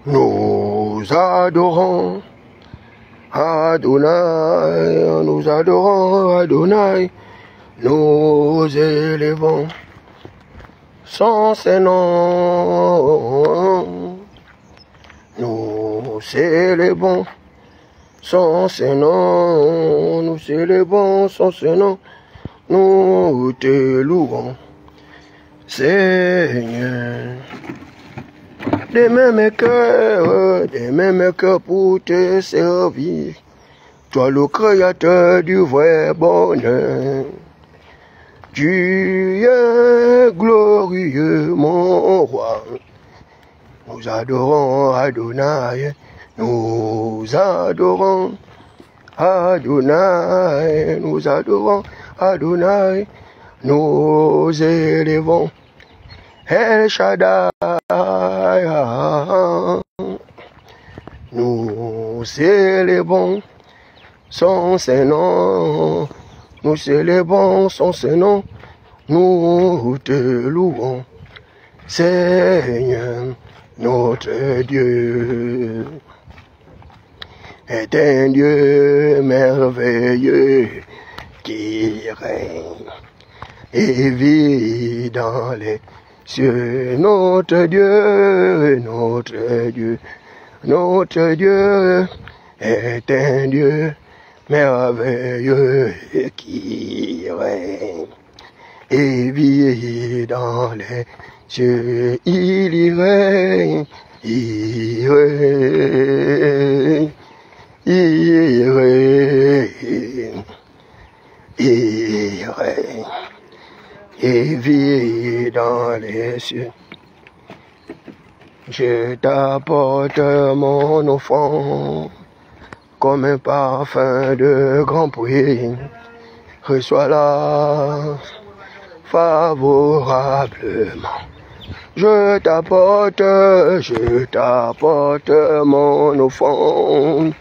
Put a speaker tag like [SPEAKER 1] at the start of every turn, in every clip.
[SPEAKER 1] Nous adorons Adonai, nous adorons Adonai, nous élevons son Saint-Nom. Nous célébrons son Saint-Nom, nous célébrons son Saint-Nom, nous te louons, Seigneur. Des mêmes cœurs pour te servir. Toi le créateur du vrai bonheur. Tu es glorieux, mon roi. Nous adorons Adonai. Nous adorons Adonai. Nous adorons Adonai. Nous élevons El Shaddai. Nous célébrons son Saint-Nom, nous célébrons son Saint-Nom, nous te louons, Seigneur, notre Dieu est un Dieu merveilleux qui règne et vit dans les cieux. Notre Dieu, notre Dieu, notre Dieu est un Dieu merveilleux qui règne et vit dans les cieux. Il y règne, il règne, il règne, il règne et vit dans les cieux. Je t'apporte mon offrande comme un parfum de grand prix. Reçois-la favorablement. Je t'apporte mon offrande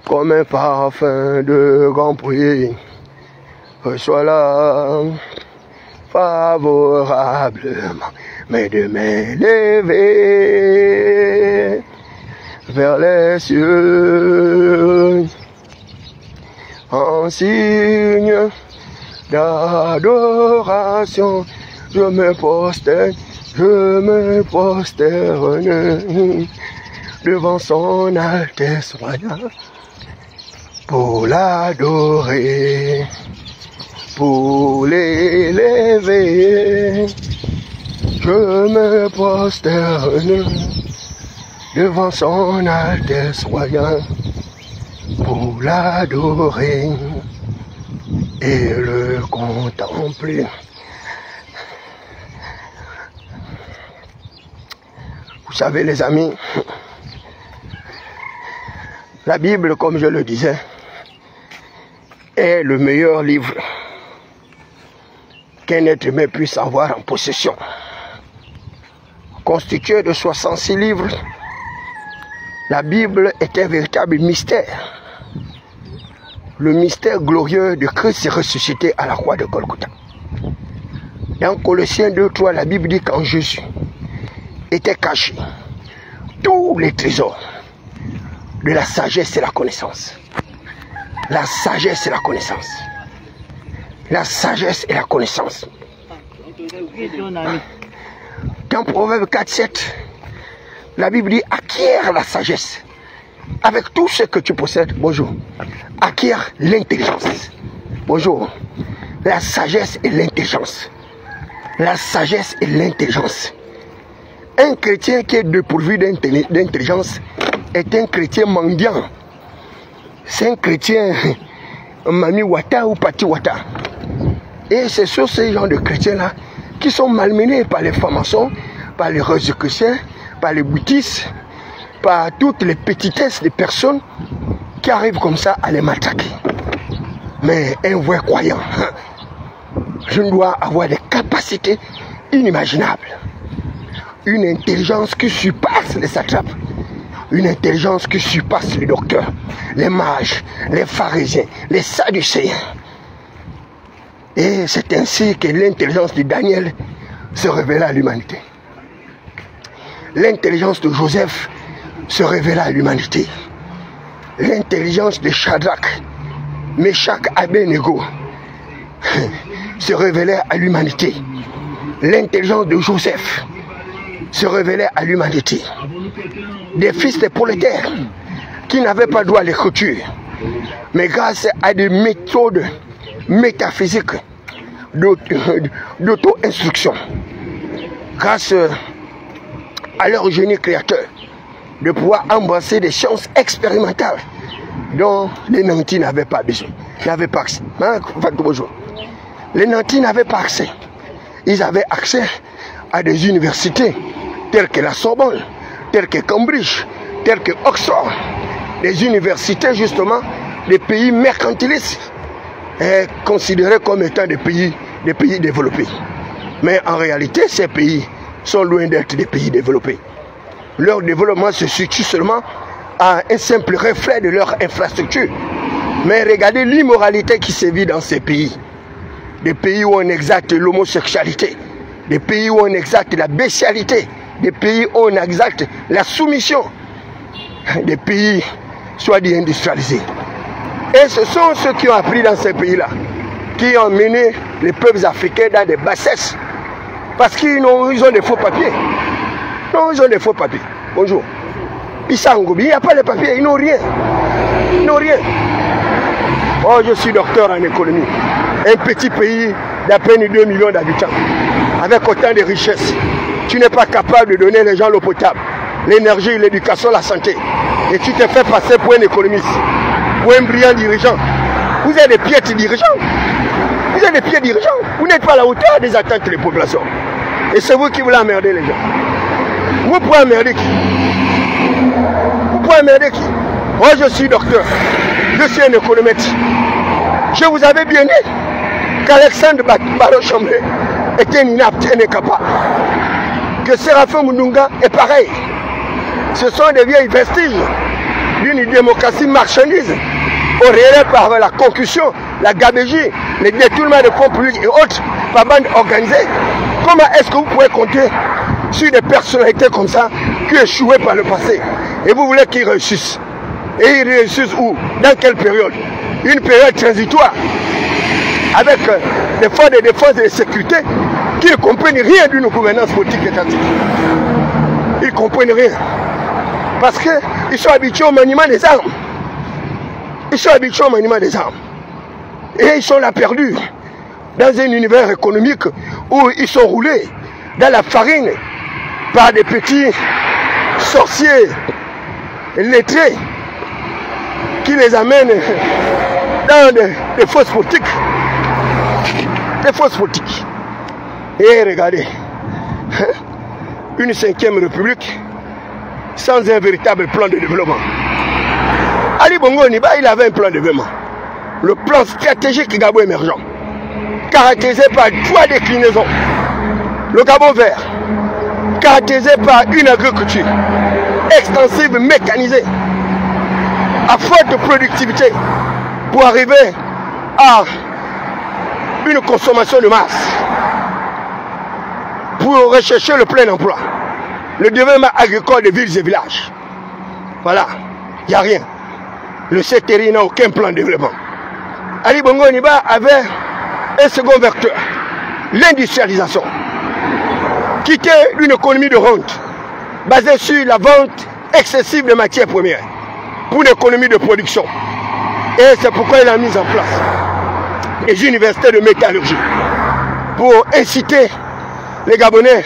[SPEAKER 1] comme un parfum de grand prix. Reçois-la favorablement. Mes deux mains levées vers les cieux, en signe d'adoration, je me prosterne devant son Altesse royale pour l'adorer, pour l'élever. Je me prosterne devant son Altesse royale pour l'adorer et le contempler. Vous savez les amis, la Bible, comme je le disais, est le meilleur livre qu'un être humain puisse avoir en possession. Constituée de 66 livres, la Bible est un véritable mystère. Le mystère glorieux de Christ ressuscité à la croix de Golgotha. Dans Colossiens 2:3, la Bible dit qu'en Jésus étaient cachés tous les trésors de la sagesse et la connaissance. La sagesse et la connaissance. La sagesse et la connaissance. Dans Proverbe 4:7, la Bible dit acquiert la sagesse. Avec tout ce que tu possèdes, bonjour, acquiert l'intelligence. Bonjour, la sagesse et l'intelligence. La sagesse et l'intelligence. Un chrétien qui est dépourvu d'intelligence est un chrétien mendiant. C'est un chrétien Mami Wata ou Pati Wata. Et c'est sur ces genres de chrétiens-là qui sont malmenés par les francs-maçons, par les rosicruciens, par les bouddhistes, par toutes les petitesses des personnes qui arrivent comme ça à les matraquer. Mais un vrai croyant, je dois avoir des capacités inimaginables. Une intelligence qui surpasse les satrapes. Une intelligence qui surpasse les docteurs, les mages, les pharisiens, les sadducéens. Et c'est ainsi que l'intelligence de Daniel se révéla à l'humanité. L'intelligence de Joseph se révéla à l'humanité. L'intelligence de Shadrach, Meshach, Abednego se révélait à l'humanité. L'intelligence de Joseph se révélait à l'humanité. Des fils des prolétaires qui n'avaient pas droit à l'écriture, mais grâce à des méthodes métaphysiques d'auto-instruction, grâce à leur génie créateur, de pouvoir embrasser des sciences expérimentales dont les nantis n'avaient pas besoin, n'avaient pas accès. Les nantis n'avaient pas accès. Ils avaient accès à des universités telles que la Sorbonne, telles que Cambridge, telles que Oxford, des universités justement des pays mercantilistes considérés comme étant des pays développés. Mais en réalité, ces pays sont loin d'être des pays développés. Leur développement se situe seulement à un simple reflet de leur infrastructure. Mais regardez l'immoralité qui sévit dans ces pays. Des pays où on exalte l'homosexualité, des pays où on exalte la bestialité, des pays où on exalte la soumission, des pays soit-dit industrialisés. Et ce sont ceux qui ont appris dans ces pays-là, qui ont mené les peuples africains dans des bassesses, parce qu'ils ont des faux papiers. Non, ils ont des faux papiers. Bonjour. Isangobi, il n'y a pas de papiers, ils n'ont rien. Ils n'ont rien. Oh, je suis docteur en économie. Un petit pays d'à peine 2 millions d'habitants, avec autant de richesses. Tu n'es pas capable de donner les gens l'eau potable, l'énergie, l'éducation, la santé. Et tu te fais passer pour un économiste, pour un brillant dirigeant. Vous êtes des piètres dirigeants. Vous êtes des pieds dirigeants. Vous n'êtes pas à la hauteur des attentes des populations. Et c'est vous qui voulez emmerder les gens. Vous pouvez emmerder qui? Vous pouvez emmerder qui? Moi, je suis docteur. Je suis un économiste. Je vous avais bien dit qu'Alexandre Baro-Chamblé était inapte et incapable. Que Séraphin Mundunga est pareil. Ce sont des vieilles vestiges d'une démocratie marchandise, auréolée par la concussion, la gabégie, les détournements de fonds publics et autres par bande organisée. Comment est-ce que vous pouvez compter sur des personnalités comme ça qui échouaient par le passé? Et vous voulez qu'ils réussissent? Et ils réussissent où? Dans quelle période? Une période transitoire avec des forces de défense et de sécurité qui ne comprennent rien d'une gouvernance politique étatique. Ils ne comprennent rien. Parce qu'ils sont habitués au maniement des armes. Ils sont habitués au maniement des armes. Et ils sont là perdus dans un univers économique où ils sont roulés dans la farine par des petits sorciers lettrés qui les amènent dans des fausses politiques. Des fausses politiques. Et regardez, une 5e république sans un véritable plan de développement. Ali Bongo Niba, il avait un plan de développement. Le plan stratégique Gabon émergent, caractérisé par 3 déclinaisons. Le Gabon vert, caractérisé par une agriculture extensive, mécanisée, à forte productivité, pour arriver à une consommation de masse, pour rechercher le plein emploi, le développement agricole des villes et villages. Voilà, il n'y a rien. Le CTRI n'a aucun plan de développement. Ali Bongo Niba avait un second vecteur, l'industrialisation, qui était une économie de rente, basée sur la vente excessive de matières premières, pour une économie de production. Et c'est pourquoi il a mis en place les universités de métallurgie, pour inciter les Gabonais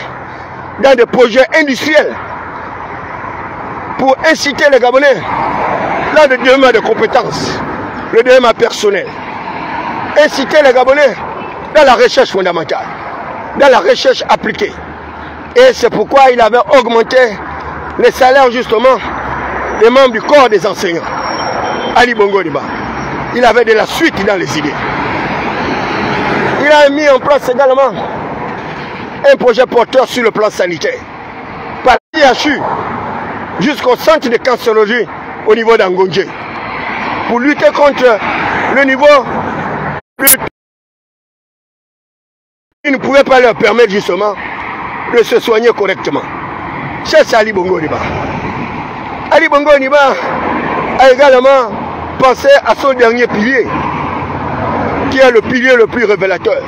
[SPEAKER 1] dans des projets industriels, pour inciter les Gabonais dans le développement de compétences, le développement personnel, inciter les Gabonais dans la recherche fondamentale, dans la recherche appliquée. Et c'est pourquoi il avait augmenté les salaires justement des membres du corps des enseignants. Ali Bongo Niba, il avait de la suite dans les idées. Il a mis en place également un projet porteur sur le plan sanitaire, par l'IHU jusqu'au centre de cancérologie au niveau d'Angondje, pour lutter contre le niveau qui ne pouvait pas leur permettre justement de se soigner correctement. C'est Ali Bongo Niba. Ali Bongo Ondimba a également pensé à son dernier pilier, qui est le pilier le plus révélateur,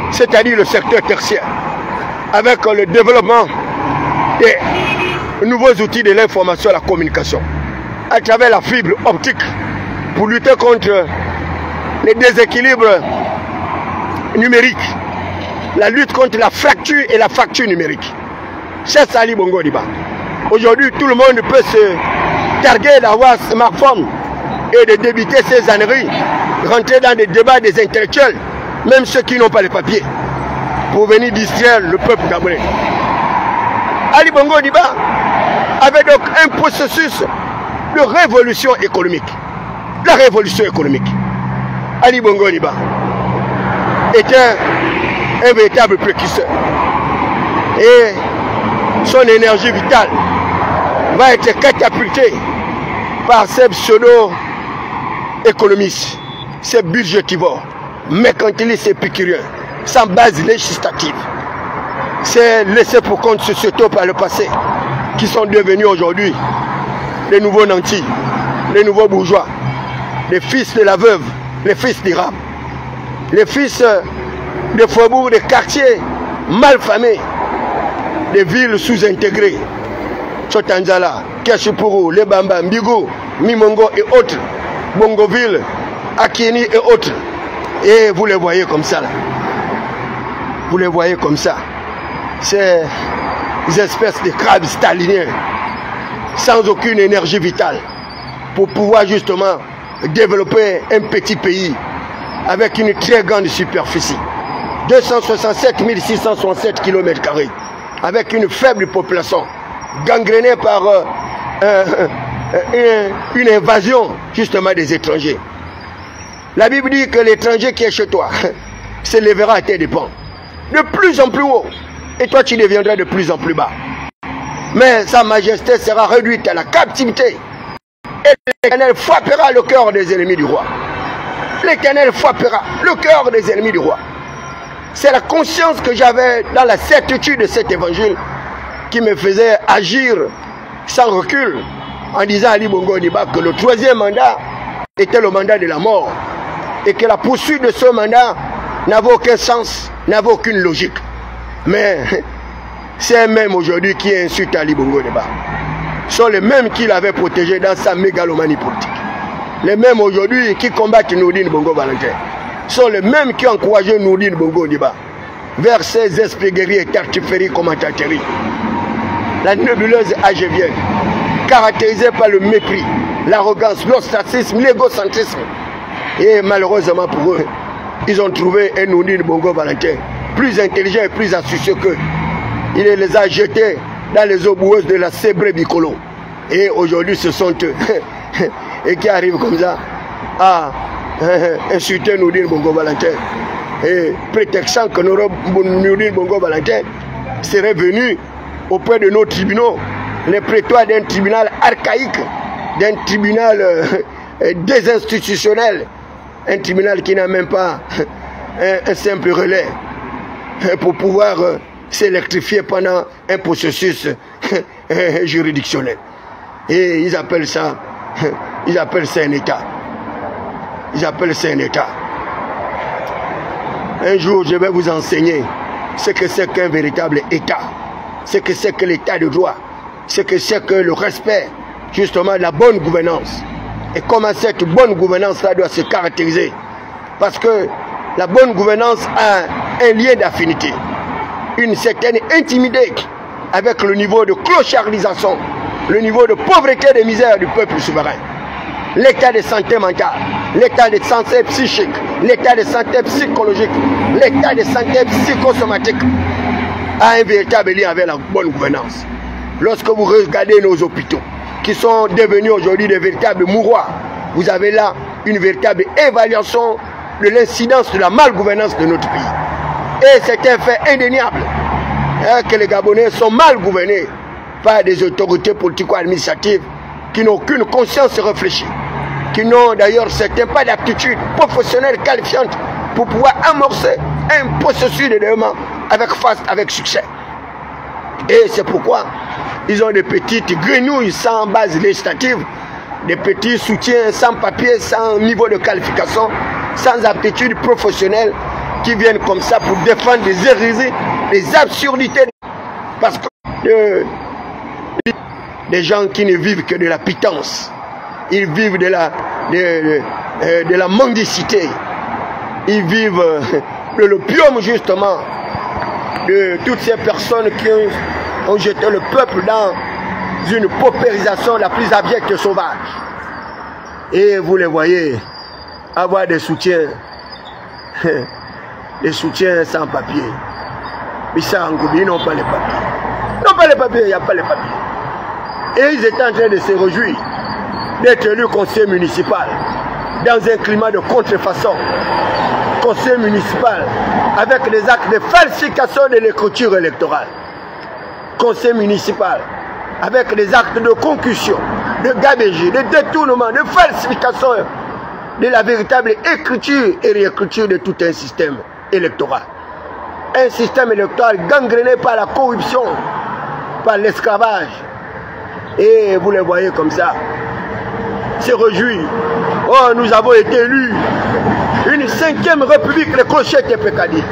[SPEAKER 1] c'est-à-dire le secteur tertiaire, avec le développement des nouveaux outils de l'information et la communication, à travers la fibre optique, pour lutter contre les déséquilibres numériques, la lutte contre la fracture et la fracture numérique. C'est Ali Bongo Ondimba. Aujourd'hui, tout le monde peut se targuer d'avoir un smartphone et de débiter ses âneries, rentrer dans des débats des intellectuels, même ceux qui n'ont pas les papiers, pour venir distraire le peuple gabonais. Ali Bongo Ondimba avait donc un processus de révolution économique. La révolution économique. Ali Bongo Ondimba était un véritable précurseur. Et son énergie vitale va être catapultée par ces pseudo-économistes, ces budgétivores, mercantilistes et épicuriens, sans base législative. C'est laissé pour compte sociétaux par le passé, qui sont devenus aujourd'hui les nouveaux nantis, les nouveaux bourgeois, les fils de la veuve, les fils d'Iram, les fils des faubourgs, des quartiers malfamés, des villes sous-intégrées, Chotanzala, Keshipuru, Lebamba, Mbigo, Mimongo et autres, Bongoville, Akieni et autres. Et vous les voyez comme ça là. Vous les voyez comme ça. Ces espèces de crabes staliniens, sans aucune énergie vitale, pour pouvoir justement développer un petit pays avec une très grande superficie. 267 667 km², avec une faible population, gangrénée par une invasion justement des étrangers. La Bible dit que l'étranger qui est chez toi s'élèvera à tes dépens, de plus en plus haut, et toi tu deviendras de plus en plus bas. Mais sa majesté sera réduite à la captivité, et l'Éternel frappera le cœur des ennemis du roi. L'Éternel frappera le cœur des ennemis du roi. C'est la conscience que j'avais dans la certitude de cet évangile qui me faisait agir sans recul en disant à Ali Bongo Ondimba que le troisième mandat était le mandat de la mort et que la poursuite de ce mandat n'avait aucun sens, n'avait aucune logique. Mais c'est même aujourd'hui qui insulte Ali Bongo Ondimba. Ce sont les mêmes qui l'avaient protégé dans sa mégalomanie politique. Les mêmes aujourd'hui qui combattent Nourdine Bongo Valentin. Sont les mêmes qui encourageaient Nourdine Bongo Ondimba vers ces esprits guerriers, tartiféries, commentateries. La nébuleuse agévienne, caractérisée par le mépris, l'arrogance, l'ostracisme, l'égocentrisme. Et malheureusement pour eux, ils ont trouvé un Nourdine Bongo Valentin plus intelligent et plus astucieux qu'eux. Il les a jetés dans les eaux boueuses de la Sébré Bicolo. Et aujourd'hui, ce sont eux et qui arrivent comme ça à insulter Nourdine Bongo Valentin, et prétextant que Nourdine Bongo Valentin serait venu auprès de nos tribunaux, les prétoires d'un tribunal archaïque, d'un tribunal désinstitutionnel, un tribunal qui n'a même pas un simple relais pour pouvoir s'électrifier pendant un processus juridictionnel. Et ils appellent ça un État. Ils appellent ça un État. Un jour, je vais vous enseigner ce que c'est qu'un véritable État, ce que c'est que l'État de droit, ce que c'est que le respect, justement, de la bonne gouvernance. Et comment cette bonne gouvernance-là doit se caractériser. Parce que la bonne gouvernance a un lien d'affinité, une certaine intimité avec le niveau de clochardisation, le niveau de pauvreté et de misère du peuple souverain. L'état de santé mentale, l'état de santé psychique, l'état de santé psychologique, l'état de santé psychosomatique a un véritable lien avec la bonne gouvernance. Lorsque vous regardez nos hôpitaux, qui sont devenus aujourd'hui des véritables mouroirs, vous avez là une véritable évaluation de l'incidence de la malgouvernance de notre pays. Et c'est un fait indéniable que les Gabonais sont mal gouvernés par des autorités politico-administratives qui n'ont aucune conscience réfléchie, qui n'ont d'ailleurs certains pas d'aptitude professionnelle qualifiante pour pouvoir amorcer un processus de développement avec succès. Et c'est pourquoi ils ont des petites grenouilles sans base législative, des petits soutiens sans papier, sans niveau de qualification, sans aptitude professionnelle, qui viennent comme ça pour défendre des hérésies, des absurdités. Parce que des gens qui ne vivent que de la pitance, ils vivent de la mendicité, ils vivent de l'opium justement, de toutes ces personnes qui ont jeté le peuple dans une paupérisation la plus abjecte et sauvage. Et vous les voyez avoir des soutiens sans papier. Ils n'ont pas les papiers. Ils n'ont pas les papiers, il n'y a pas les papiers. Et ils étaient en train de se réjouir d'être élus conseiller municipal dans un climat de contrefaçon. Conseil municipal avec des actes de falsification de l'écriture électorale. Conseil municipal avec des actes de concussion, de gabegie, de détournement, de falsification de la véritable écriture et réécriture de tout un système électoral. Un système électoral gangréné par la corruption, par l'esclavage. Et vous les voyez comme ça, se réjouir. Oh, nous avons été élus. Une 5e république, les clochers TPKD.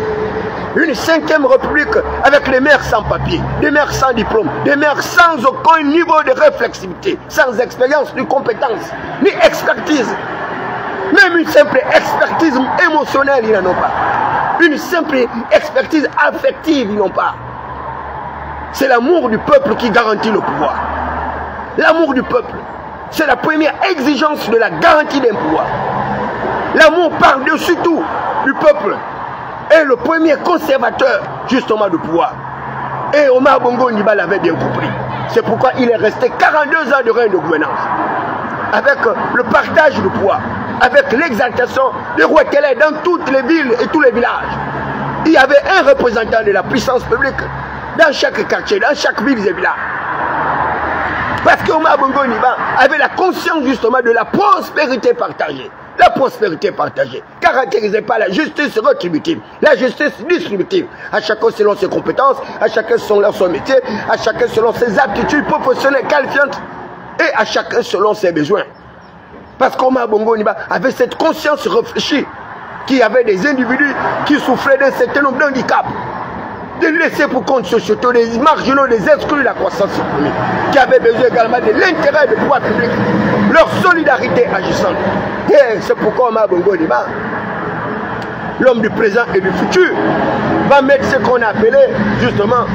[SPEAKER 1] Une 5e république avec les maires sans papier, des maires sans diplôme, des maires sans aucun niveau de réflexivité, sans expérience, ni compétence, ni expertise. Même une simple expertise émotionnelle, ils n'en ont pas. Une simple expertise affective, ils n'ont pas. C'est l'amour du peuple qui garantit le pouvoir. L'amour du peuple, c'est la première exigence de la garantie d'un pouvoir. L'amour par-dessus tout du peuple est le premier conservateur justement du pouvoir. Et Omar Bongo Ondimba l'avait bien compris. C'est pourquoi il est resté 42 ans de règne de gouvernance. Avec le partage du pouvoir, avec l'exaltation de roi Kélé dans toutes les villes et tous les villages. Il y avait un représentant de la puissance publique dans chaque quartier, dans chaque ville et village. Parce que Omar Bongo Ondimba avait la conscience justement de la prospérité partagée. La prospérité partagée, caractérisée par la justice rétributive, la justice distributive, à chacun selon ses compétences, à chacun selon son métier, à chacun selon ses aptitudes professionnelles qualifiantes, et à chacun selon ses besoins. Parce qu'Omar Bongo Ondimba avait cette conscience réfléchie, qu'il y avait des individus qui souffraient d'un certain nombre d'handicaps, de laisser pour compte sociétaux des marginaux, des exclus de la croissance économique, qui avaient besoin également de l'intérêt du pouvoir public, leur solidarité agissante. Et c'est pourquoi Omar Bongo Ondimba, l'homme du présent et du futur, va mettre ce qu'on a appelé justement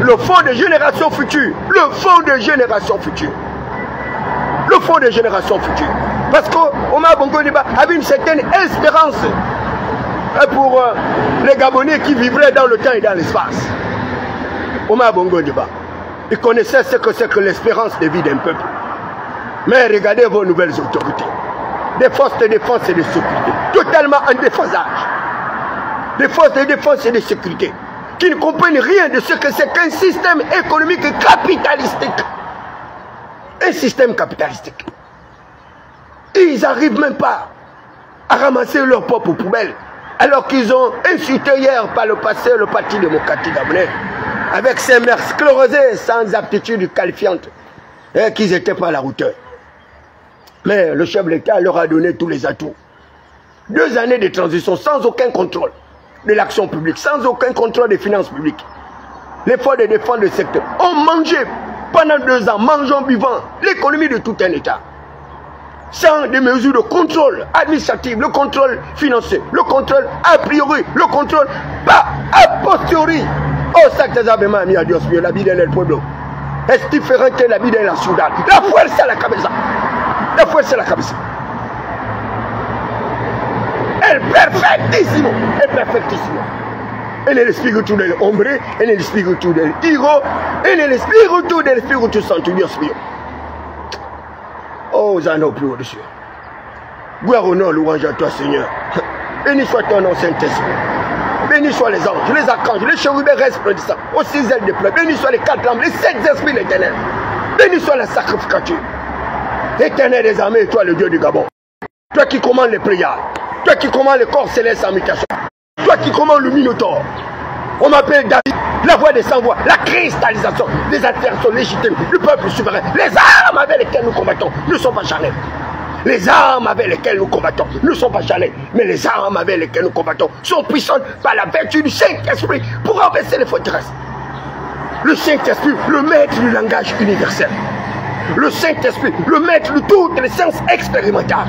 [SPEAKER 1] le fonds de génération future. Le fonds de génération future. Le fonds de génération future. Parce qu'Omar Bongo Ondimba avait une certaine espérance pour les Gabonais qui vivraient dans le temps et dans l'espace. Omar Bongo Ondimba, il connaissait ce que c'est que l'espérance de vie d'un peuple. Mais regardez vos nouvelles autorités. Des forces de défense et de sécurité, totalement en déphasage. Des forces de défense et de sécurité qui ne comprennent rien de ce que c'est qu'un système économique capitalistique. Un système capitalistique. Ils n'arrivent même pas à ramasser leurs propres poubelles, alors qu'ils ont insulté hier par le passé le Parti démocratique gabonais, avec ses maires sclérosés sans aptitude qualifiante, et qu'ils n'étaient pas à la hauteur. Mais le chef de l'État leur a donné tous les atouts. 2 années de transition sans aucun contrôle de l'action publique, sans aucun contrôle des finances publiques. L'effort de défendre le secteur. On mangeait pendant 2 ans, mangeant, buvant, l'économie de tout un État. Sans des mesures de contrôle administratif, le contrôle financier, le contrôle a priori, le contrôle pas a posteriori. Oh, ça que ça m'a mis à Dios mío, la vida del pueblo. Es diferente la vida de la ciudad. La fuerza a la cabeza. La fuerza a la cabeza. El perfectísimo. El perfectísimo. En el espíritu del hombre, en el espíritu del hijo, en el espíritu del Espíritu Santo, Dios mío. Oh, Zano plus au-dessus. Gloire au nom, louange à toi, Seigneur. Béni soit ton nom, Saint-Esprit. Béni soient les anges, les archanges, les chérubins resplendissants, aux 6 ailes de pleurs. Béni soient les 4 lampes, les 7 esprits de l'Éternel. Béni soit la sacrificature. Éternel des armées, toi le Dieu du Gabon. Toi qui commandes les prières. Toi qui commandes les corps célestes en mutation. Toi qui commandes le Minotaure. On m'appelle David. la voix des sans-voix, la cristallisation des interactions légitimes du peuple souverain. Les armes avec lesquelles nous combattons ne sont pas charnelles. Les armes avec lesquelles nous combattons ne sont pas charnelles, mais les armes avec lesquelles nous combattons sont puissantes par la vertu du Saint-Esprit pour renverser les forteresses. Le Saint-Esprit, le maître du langage universel. Le Saint-Esprit, le maître de toutes les sciences expérimentales.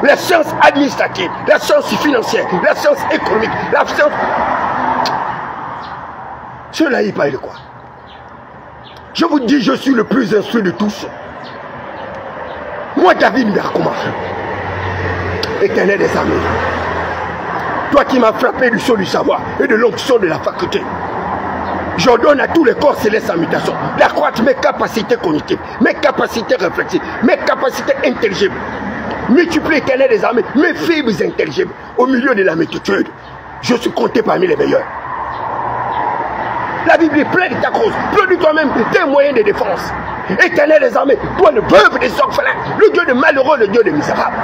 [SPEAKER 1] La science administrative, la science financière, la science économique, la science... Cela y parle de quoi? Je vous dis, je suis le plus instruit de tous. Moi, David Berkoma, Éternel des armées, toi qui m'as frappé du sceau du savoir et de l'onction de la faculté, j'ordonne à tous les corps célestes en mutation d'accroître mes capacités cognitives, mes capacités réflexives, mes capacités intelligibles. Multiplie, Éternel des armées, mes fibres intelligibles au milieu de la multitude. Je suis compté parmi les meilleurs. La Bible est pleine de ta cause. Produis toi-même tes moyens de défense. Éternel des armées, toi le veuve des orphelins, le Dieu de malheureux, le Dieu des misérables.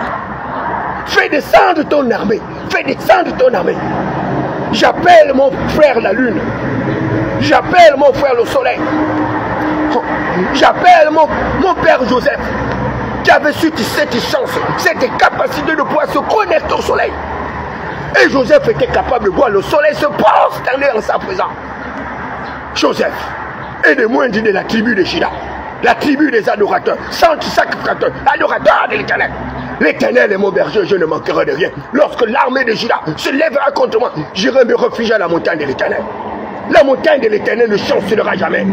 [SPEAKER 1] Fais descendre ton armée. Fais descendre ton armée. J'appelle mon frère la lune. J'appelle mon frère le soleil. J'appelle mon père Joseph, qui avait su cette chance, cette capacité de pouvoir se connecter au soleil. Et Joseph était capable de voir le soleil se prosterner en sa présence. Joseph est le moindre de la tribu de Juda, la tribu des adorateurs, sacrificateurs, adorateurs de l'Éternel. L'Éternel est mon berger, je ne manquerai de rien. Lorsque l'armée de Juda se lèvera contre moi, j'irai me réfugier à la montagne de l'Éternel. La montagne de l'Éternel ne chancelera jamais.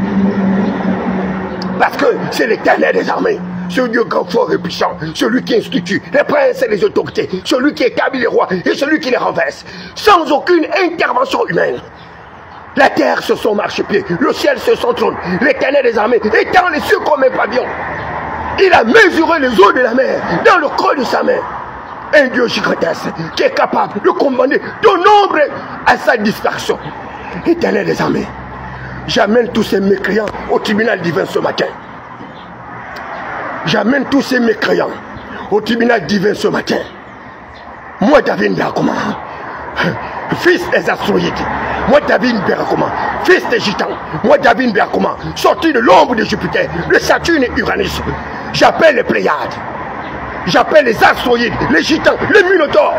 [SPEAKER 1] Parce que c'est l'Éternel des armées, ce Dieu grand, fort et puissant, celui qui institue les princes et les autorités, celui qui établit les rois et celui qui les renverse, sans aucune intervention humaine. La terre se son marchepied, le ciel se son trône, l'Éternel des armées étend les cieux comme un pavillon. Il a mesuré les eaux de la mer dans le creux de sa main. Un Dieu gigantesque qui est capable de commander de nombre à sa dispersion. Éternel des armées, j'amène tous ces mécréants au tribunal divin ce matin. J'amène tous ces mécréants au tribunal divin ce matin. Moi, David Berkoma, fils des Astroïdes, moi, David Berkoma, fils des Gitans, moi, David Berkoma, sorti de l'ombre de Jupiter, de Saturne et Uranus, j'appelle les Pléiades, j'appelle les Astroïdes, les Gitans, les Minotaures.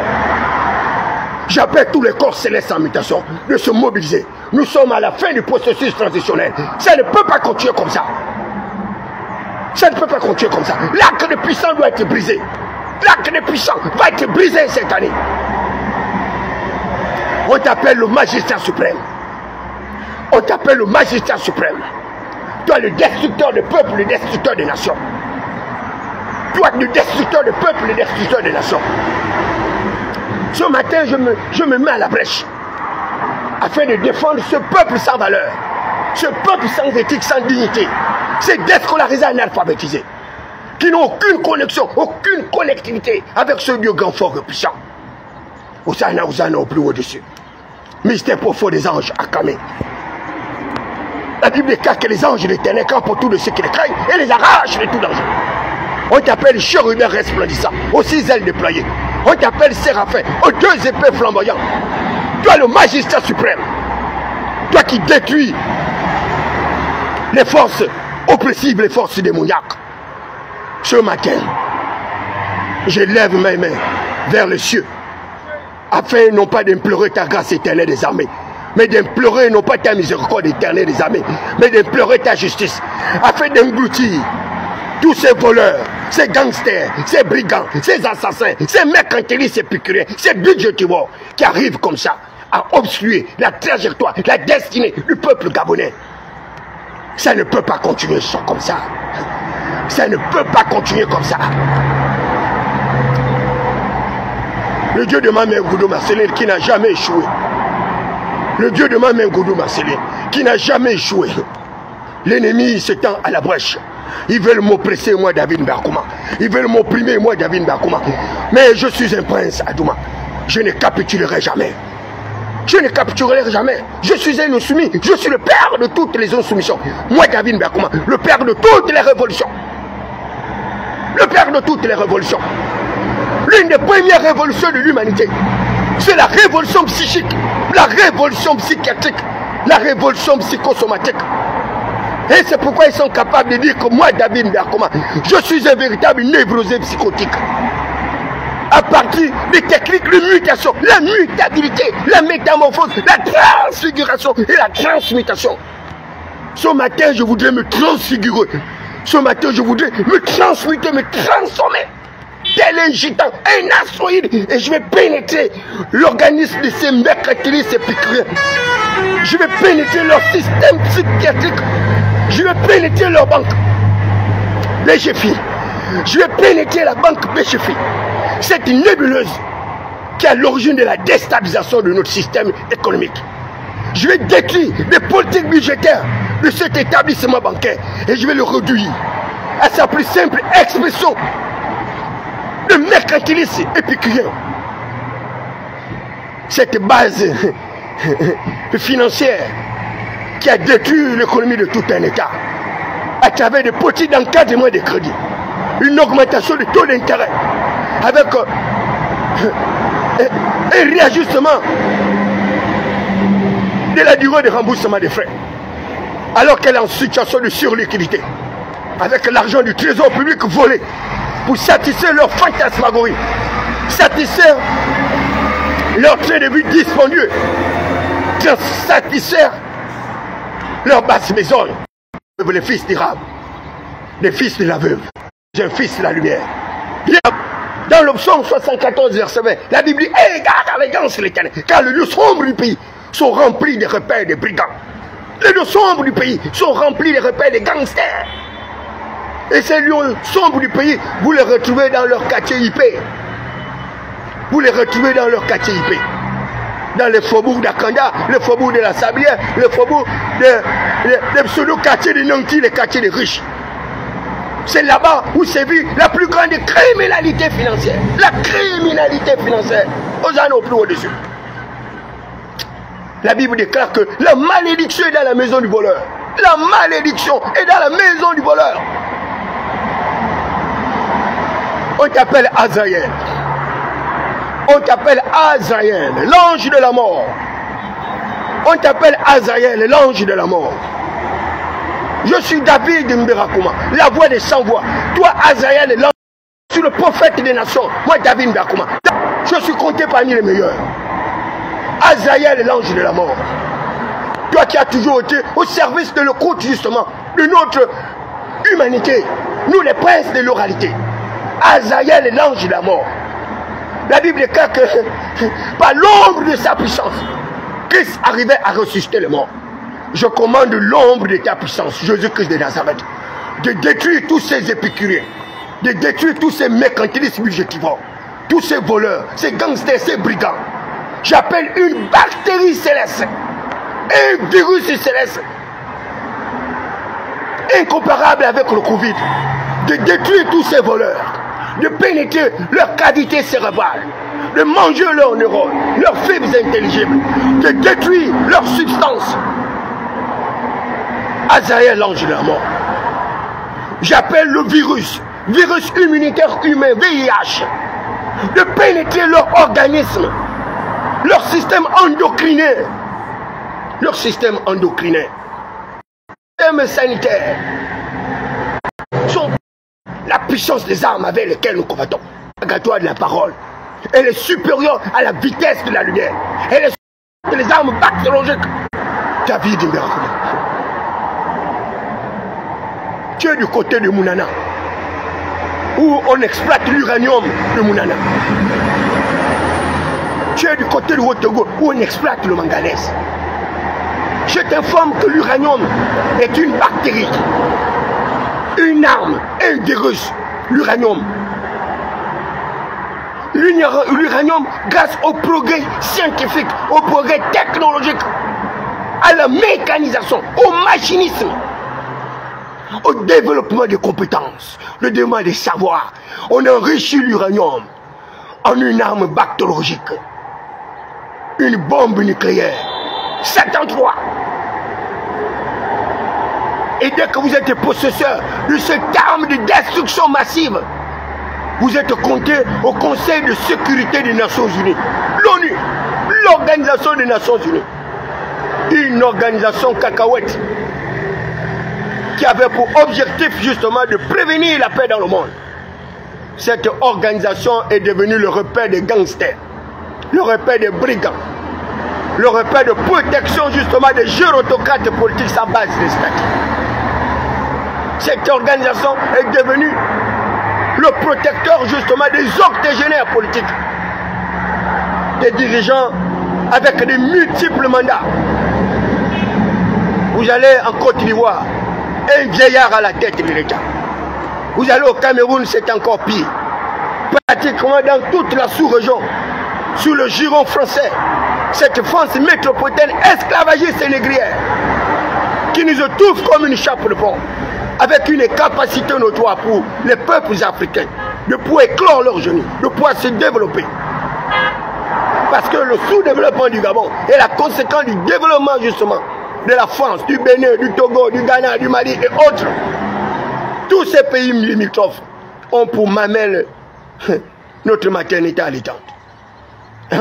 [SPEAKER 1] J'appelle tous les corps célestes en mutation de se mobiliser. Nous sommes à la fin du processus transitionnel. Ça ne peut pas continuer comme ça. Ça ne peut pas continuer comme ça. L'arc de puissance doit être brisé. L'arc de puissance va être brisé cette année. On t'appelle le magistrat suprême. On t'appelle le magistrat suprême. Toi le destructeur de peuple, le destructeur des nations. Toi le destructeur de peuple, le destructeur des nations. Ce matin, je me mets à la brèche afin de défendre ce peuple sans valeur, ce peuple sans éthique, sans dignité, ces déscolarisés analphabétisés, qui n'ont aucune connexion, aucune connectivité avec ce Dieu grand, fort et puissant. Hosanna, Hosanna au plus au-dessus. Mystère profond des anges acclamés. La Bible déclare que les anges de l'Éternel campent pour tous de ceux qui les craignent et les arrachent de tout danger. On t'appelle chérubin resplendissant, aux 6 ailes déployées. On t'appelle séraphin, aux 2 épées flamboyantes. Toi le magistrat suprême, toi qui détruis les forces oppressives, les forces démoniaques. Ce matin, je lève mes mains vers le ciel, afin non pas d'implorer ta grâce éternelle des armées, mais d'implorer non pas ta miséricorde éternelle des armées, mais d'implorer ta justice, afin d'engloutir tous ces voleurs, ces gangsters, ces brigands, ces assassins, ces mercantilistes épicuriens, ces budgétivores qui arrivent comme ça à obstruer la trajectoire, la destinée du peuple gabonais. Ça ne peut pas continuer comme ça. Ça ne peut pas continuer comme ça. Le Dieu de ma mère Goudou Marceline qui n'a jamais échoué. Le Dieu de ma mère Goudou Marceline qui n'a jamais échoué. L'ennemi s'étend à la brèche. Ils veulent m'oppresser, moi, David Berkoma. Ils veulent m'opprimer, moi, David Berkoma. Mais je suis un prince, Adouma. Je ne capitulerai jamais. Je ne capitulerai jamais. Je suis un insoumis. Je suis le père de toutes les insoumissions. Moi, David Berkoma, le père de toutes les révolutions. Le père de toutes les révolutions. L'une des premières révolutions de l'humanité, c'est la révolution psychique, la révolution psychiatrique, la révolution psychosomatique. Et c'est pourquoi ils sont capables de dire que moi, David Ndakoma, je suis un véritable névrosé psychotique. À partir des techniques de mutation, la mutabilité, la métamorphose, la transfiguration et la transmutation. Ce matin, je voudrais me transfigurer. Ce matin, je voudrais me transmuter, me transformer. Tel un gitan, un astroïde. Et je vais pénétrer l'organisme de ces mercantilistes épicuriens. Je vais pénétrer leur système psychiatrique. Je vais pénétrer leur banque. BGFI. Je vais pénétrer la banque BGFI. Cette nébuleuse qui est à l'origine de la déstabilisation de notre système économique. Je vais détruire les politiques budgétaires de cet établissement bancaire et je vais le réduire à sa plus simple expression de mercantilisme épicurien. Cette base financière qui a détruit l'économie de tout un État à travers de petits encadrements de crédit, une augmentation du taux d'intérêt avec un réajustement de la durée de remboursement des frais, alors qu'elle est en situation de surliquidité, avec l'argent du trésor public volé pour satisfaire leur fantasmagorie, satisfaire leur train de vie dispendieux, satisfaire leur basse maison. Les fils d'Irab, les fils de la veuve, j'ai un fils de la lumière. Dans le psaume 74, verset 20, la Bible dit: égare allégeance l'Éternel, car les lieux sombres du pays sont remplis de repères de brigands. Les lieux sombres du pays sont remplis de repères de gangsters. Et ces lieux sombres du pays, vous les retrouvez dans leur quartier IP. Vous les retrouvez dans leur quartier IP. Dans les faubourgs d'Akanda, les faubourgs de la Sablière, les faubourgs des pseudo-quartiers de Nanki, les quartiers des riches. C'est là-bas où sévit la plus grande criminalité financière. La criminalité financière. Aux anneaux plus au-dessus. La Bible déclare que la malédiction est dans la maison du voleur. La malédiction est dans la maison du voleur. On t'appelle Azaël. On t'appelle Azaël, l'ange de la mort. On t'appelle Azaël, l'ange de la mort. Je suis David Mberakuma, la voix des sans-voix. Toi, Azaël, l'ange, je suis le prophète des nations. Moi, David Mberakuma. Je suis compté parmi les meilleurs. Azaël, l'ange de la mort. Toi qui as toujours été au service de l'écoute, justement, de notre humanité. Nous, les princes de l'oralité. Azaël, l'ange de la mort. La Bible déclare que par l'ombre de sa puissance, Christ arrivait à ressusciter les morts. Je commande l'ombre de ta puissance, Jésus-Christ de Nazareth, de détruire tous ces épicuriens, de détruire tous ces mercantilistes budgétivores, tous ces voleurs, ces gangsters, ces brigands. J'appelle une bactérie céleste, un virus céleste, incomparable avec le Covid, de détruire tous ces voleurs, de pénétrer leur cavité cérébrale, de manger leurs neurones, leurs fibres intelligibles, de détruire leur substance. Azaël, l'ange de la mort. J'appelle le virus immunitaire humain, VIH, de pénétrer leur organisme, leur système endocriné, leur système sanitaire. La puissance des armes avec lesquelles nous combattons, la de la parole, elle est supérieure à la vitesse de la lumière. Elle est supérieure les armes bactériologiques. David Mberakuma. Tu es du côté de Mounana, où on exploite l'uranium de Mounana. Tu es du côté de Wotogo, où on exploite le manganèse. Je t'informe que l'uranium est une bactérie, une arme, un virus, l'uranium. L'uranium, grâce au progrès scientifique, au progrès technologique, à la mécanisation, au machinisme, au développement des compétences, le développement des savoirs, on enrichit l'uranium en une arme bactériologique, une bombe nucléaire. 73. Et dès que vous êtes possesseur de cette arme de destruction massive, vous êtes compté au Conseil de sécurité des Nations Unies, l'ONU, l'Organisation des Nations Unies. une organisation cacahuète qui avait pour objectif justement de prévenir la paix dans le monde. Cette organisation est devenue le repère des gangsters, le repère des brigands, le repère de protection justement des jeunes autocrates politiques sans base législative. Cette organisation est devenue le protecteur justement des octogénaires politiques, des dirigeants avec des multiples mandats. Vous allez en Côte d'Ivoire, un vieillard à la tête de l'État. Vous allez au Cameroun, c'est encore pire. Pratiquement dans toute la sous-région, sous le giron français, cette France métropolitaine esclavagiste et négrière, qui nous étouffe comme une chape de pont, avec une capacité notoire pour les peuples africains de pouvoir éclore leurs genoux, de pouvoir se développer. Parce que le sous-développement du Gabon est la conséquence du développement justement de la France, du Bénin, du Togo, du Ghana, du Mali et autres. Tous ces pays limitrophes ont pour mamelle notre maternité allaitante.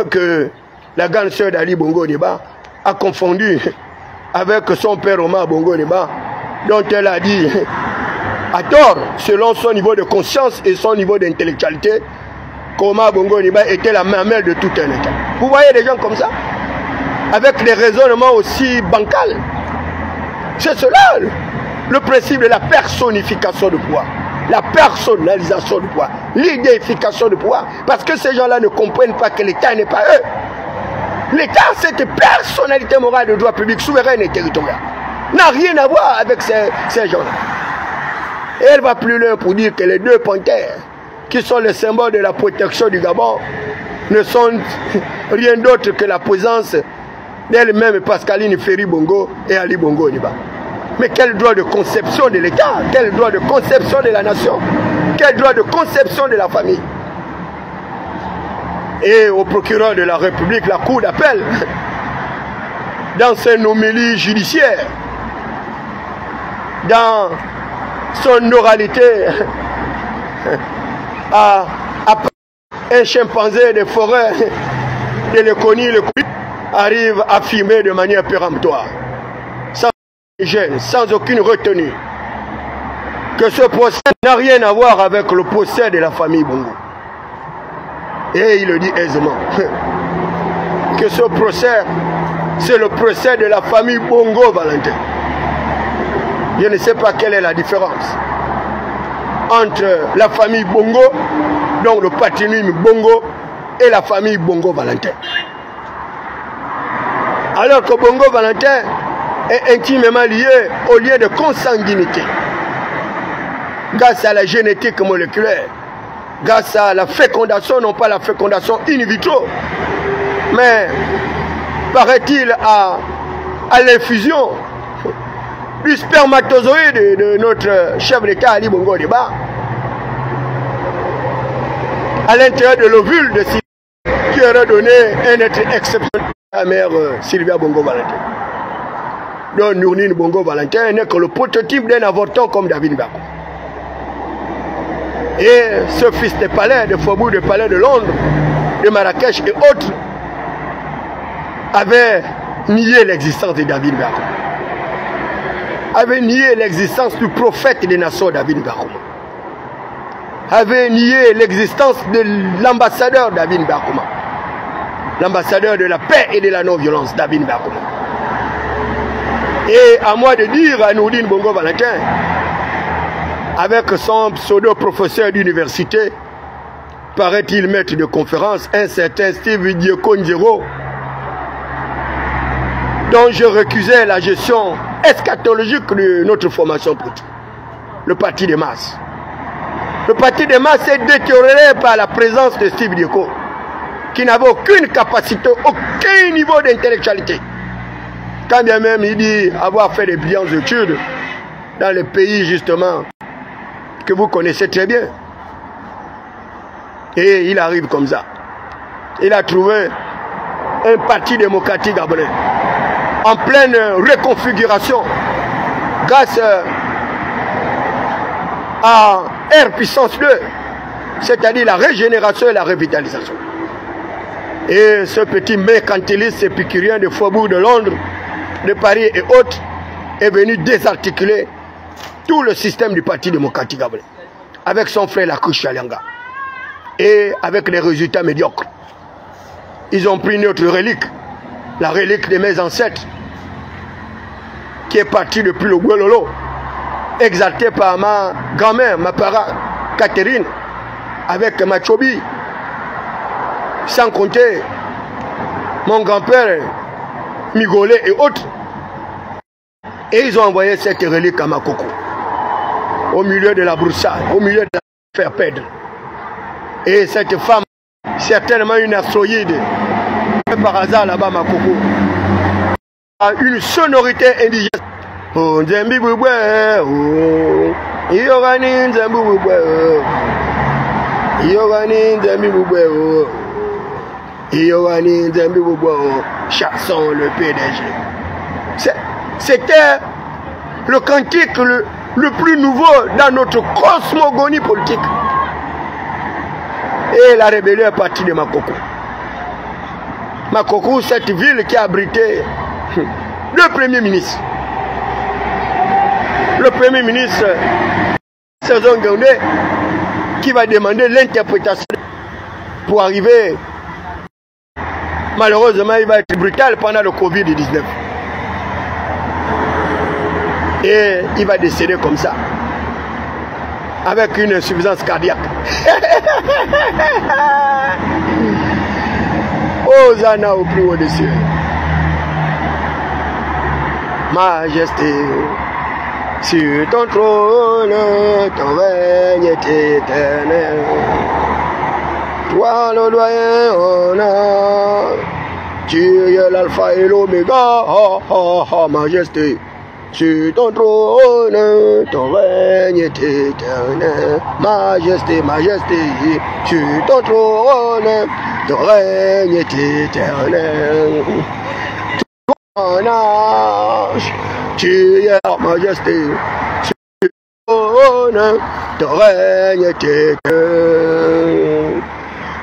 [SPEAKER 1] Que la grande sœur d'Ali Bongo Ondimba a confondu avec son père Omar Bongo Ondimba, dont elle a dit à tort, selon son niveau de conscience et son niveau d'intellectualité, qu'Omar Bongo Ondimba était la mamelle de tout un État. Vous voyez des gens comme ça, avec des raisonnements aussi bancals. C'est cela le principe de la personnification du pouvoir, la personnalisation du pouvoir, l'idéification du pouvoir, parce que ces gens-là ne comprennent pas que l'État n'est pas eux. L'État, cette personnalité morale de droit public souveraine et territoriale, n'a rien à voir avec ces gens-là. Et elle va plus loin pour dire que les deux panthères, qui sont les symboles de la protection du Gabon, ne sont rien d'autre que la présence d'elle-même Pascaline Ferry Bongo et Ali Bongo Ondimba. Mais quel droit de conception de l'État, quel droit de conception de la nation, quel droit de conception de la famille. Et au procureur de la République, la Cour d'appel, dans son homélie judiciaire, dans son oralité, à un chimpanzé de forêt de Lekoni, arrive à affirmer de manière péremptoire, sans gêne, sans aucune retenue, que ce procès n'a rien à voir avec le procès de la famille Bongo. Et il le dit aisément, que ce procès, c'est le procès de la famille Bongo Valentin. Je ne sais pas quelle est la différence entre la famille Bongo, donc le patronyme Bongo, et la famille Bongo Valentin. Alors que Bongo Valentin est intimement lié au lien de consanguinité, grâce à la génétique moléculaire, grâce à la fécondation, non pas la fécondation in vitro, mais paraît-il à l'infusion du spermatozoïde de notre chef d'État Ali Bongo Ondimba à l'intérieur de l'ovule de Sylvia, qui aurait donné un être exceptionnel à la mère Sylvia Bongo Valentin. Donc Nournine Bongo Valentin n'est que le prototype d'un avorton comme David Bakou. Et ce fils de palais, de faubourg de palais de Londres, de Marrakech et autres, avait nié l'existence de David Bakou, avait nié l'existence du prophète des nations David Bakou, avait nié l'existence de l'ambassadeur David Bakouma, l'ambassadeur de la paix et de la non-violence David Bakouma. Et à moi de dire à Nourdine Bongo Valentin, avec son pseudo-professeur d'université, paraît-il maître de conférence, un certain Steve Diekonjero, dont je récusais la gestion eschatologique de notre formation politique, le parti des masses. Le parti des masses est détérioré par la présence de Steve Dieko, qui n'avait aucune capacité, aucun niveau d'intellectualité. Quand bien même il dit avoir fait des brillantes études dans les pays justement que vous connaissez très bien. Et il arrive comme ça. Il a trouvé un parti démocratique gabonais en pleine reconfiguration grâce à R puissance 2, c'est-à-dire la régénération et la revitalisation. Et ce petit mercantiliste épicurien de faubourg de Londres de Paris et autres est venu désarticuler tout le système du Parti démocratique gabonais, avec son frère Lakush Chalianga, et avec des résultats médiocres. Ils ont pris notre relique, la relique de mes ancêtres, qui est partie depuis le Guelolo, exaltée par ma grand-mère, ma parente, Catherine, avec Machobi, sans compter mon grand-père, Migolé et autres. Et ils ont envoyé cette relique à Makoko, au milieu de la broussade, au milieu de la faire perdre. Et cette femme, certainement une astroïde, par hasard là-bas, Makoko, a une sonorité indigène. Oh, Nzembi Bouboué, oh, Yorani Nzembi Bouboué, oh, Yorani Nzembi Bouboué, oh, Yorani Nzembi Bouboué, oh, chassons le PDG. C'était le cantique le plus nouveau dans notre cosmogonie politique. Et la rébellion est partie de Makoko. Makoko, cette ville qui a abrité le Premier ministre. Le Premier ministre, Saison Gandé, qui va demander l'interprétation pour arriver. Malheureusement, il va être brutal pendant le Covid-19. Et il va décéder comme ça, avec une insuffisance cardiaque. Hosanna au plus haut des cieux. Majesté, sur ton trône, ton règne est éternel. Toi le doyen, on a, tu es l'alpha et l'oméga, oh, oh, oh, majesté. Sur ton trône, ton règne est éternel. Majesté, majesté, sur ton trône, ton règne est éternel. Ton âge, tu es la majesté. Sur ton trône, ton règne est éternel.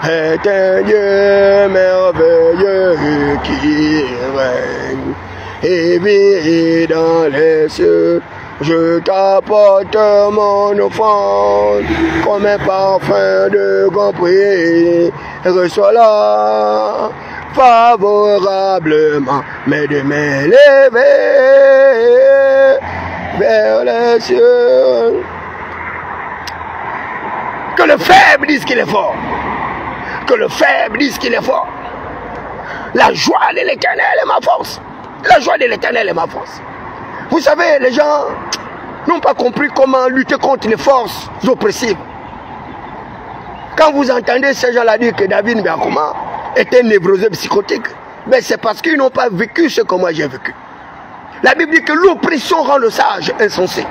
[SPEAKER 1] Est un Dieu merveilleux qui règne. Et vis dans les cieux, je t'apporte mon offrande comme un parfum de grand prix. Reçois-la favorablement, mes deux mains levées vers les cieux. Que le faible dise qu'il est fort. Que le faible dise qu'il est fort. La joie de l'Éternel est ma force. La joie de l'Éternel est ma force. Vous savez, les gens n'ont pas compris comment lutter contre les forces oppressives. Quand vous entendez ces gens-là dire que David Biakoma était névrosé psychotique, ben c'est parce qu'ils n'ont pas vécu ce que moi j'ai vécu. La Bible dit que l'oppression rend le sage insensé.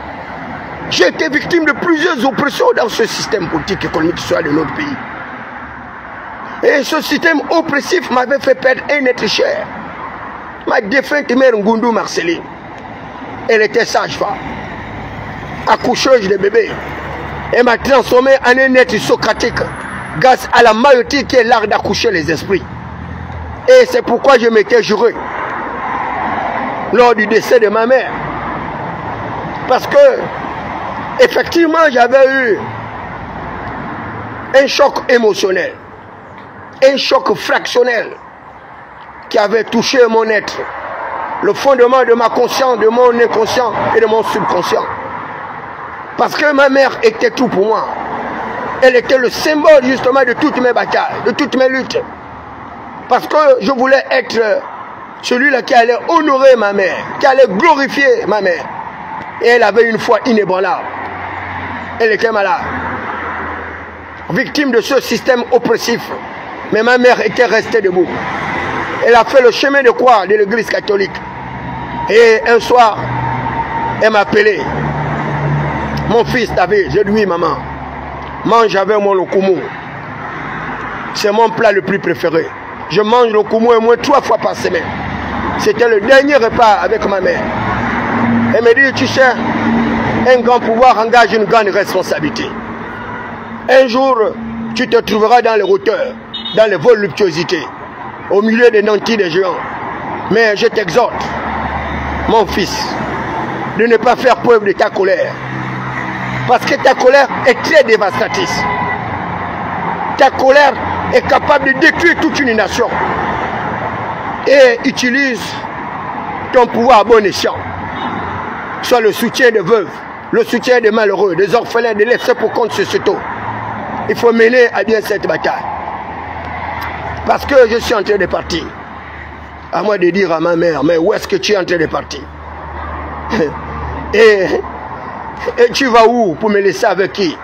[SPEAKER 1] J'ai été victime de plusieurs oppressions dans ce système politique et économique social de notre pays. Et ce système oppressif m'avait fait perdre un être cher. Ma défunte mère Ngundu Marceline, elle était sage-femme, accoucheuse de bébés. Elle m'a transformé en un être socratique grâce à la maïotique qui est l'art d'accoucher les esprits. Et c'est pourquoi je m'étais juré lors du décès de ma mère. Parce que, effectivement, j'avais eu un choc émotionnel, un choc fractionnel qui avait touché mon être, le fondement de ma conscience, de mon inconscient et de mon subconscient. Parce que ma mère était tout pour moi. Elle était le symbole justement de toutes mes batailles, de toutes mes luttes. Parce que je voulais être celui-là qui allait honorer ma mère, qui allait glorifier ma mère. Et elle avait une foi inébranlable. Elle était malade, victime de ce système oppressif. Mais ma mère était restée debout. Elle a fait le chemin de croix de l'église catholique. Et un soir, elle m'a appelé. Mon fils David, j'ai dit oui maman, mange avec moi le koumou. C'est mon plat le plus préféré. Je mange le koumou au moins 3 fois par semaine. C'était le dernier repas avec ma mère. Elle me dit, tu sais, un grand pouvoir engage une grande responsabilité. Un jour, tu te trouveras dans les hauteurs, dans les voluptuosités, au milieu des nantis des géants. Mais je t'exhorte, mon fils, de ne pas faire preuve de ta colère. Parce que ta colère est très dévastatrice. Ta colère est capable de détruire toute une nation. Et utilise ton pouvoir à bon escient. Soit le soutien des veuves, le soutien des malheureux, des orphelins, des laissés pour compte sociétaux. Il faut mener à bien cette bataille. Parce que je suis en train de partir. À moi de dire à ma mère, mais où est-ce que tu es en train de partir? Et tu vas où pour me laisser avec qui?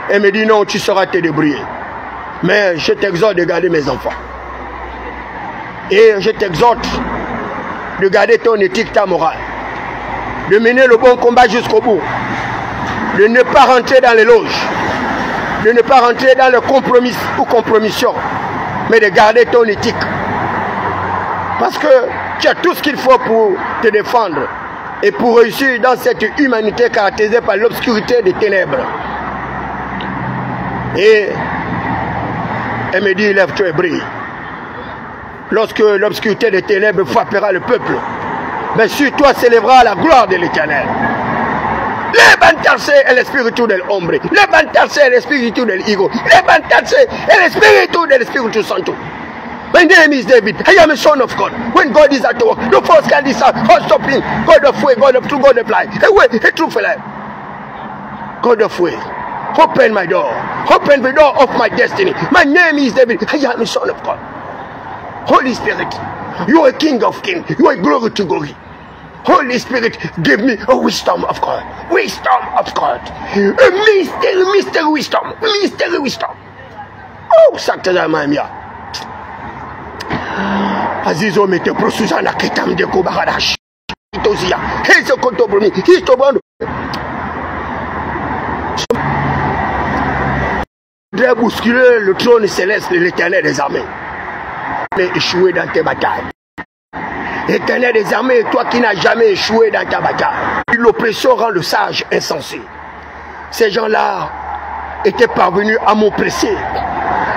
[SPEAKER 1] Elle me dit non, tu sauras te débrouiller. Mais je t'exhorte de garder mes enfants. Et je t'exhorte de garder ton éthique, ta morale. De mener le bon combat jusqu'au bout. De ne pas rentrer dans les loges. De ne pas rentrer dans le compromis ou compromission. Mais de garder ton éthique. Parce que tu as tout ce qu'il faut pour te défendre. Et pour réussir dans cette humanité caractérisée par l'obscurité des ténèbres. Et elle me dit, lève-toi et brille. Lorsque l'obscurité des ténèbres frappera le peuple, mais sur toi s'élèvera la gloire de l'Éternel. Levantarse è l'Espíritu del hombre. Levantarse è l'Espíritu del Hijo. Levantarse è l'Espíritu del Espíritu Santo. My name is David. I am a son of God. When God is at work, no force can disturb or stop him. God of way, God of truth, God of life. A way, a truth for life. God of way. Open my door. Open the door of my destiny. My name is David. I am a son of God. Holy Spirit, you are King of kings. You are glory to glory. Holy Spirit, give me a wisdom of God. Wisdom of God. A mystery wisdom. Mystery wisdom. Oh, Sakta Mamia. Azizo mete prosuzana ketam de Kobarash. Itozia. He's a contobroni. He's to bond. De bousculer le trône céleste de l'Éternel des armées. Mais échoué dans tes batailles. Éternel des armées, toi qui n'as jamais échoué dans ta bataille. L'oppression rend le sage insensé. Ces gens-là étaient parvenus à m'oppresser.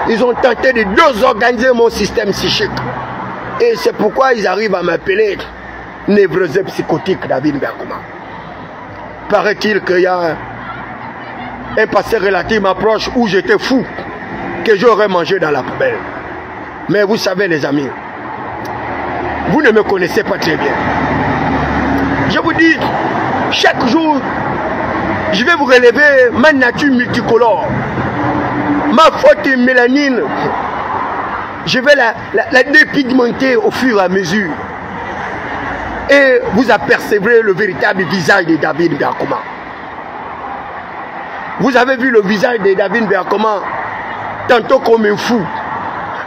[SPEAKER 1] Ils ont tenté de désorganiser mon système psychique. Et c'est pourquoi ils arrivent à m'appeler névrosé psychotique David Berkoma. Paraît-il qu'il y a un passé relativement proche où j'étais fou, que j'aurais mangé dans la poubelle. Mais vous savez les amis, vous ne me connaissez pas très bien. Je vous dis, chaque jour, je vais vous relever ma nature multicolore, ma faute mélanine. Je vais la dépigmenter au fur et à mesure. Et vous apercevrez le véritable visage de David Berkoma. Vous avez vu le visage de David Berkoma tantôt comme un fou.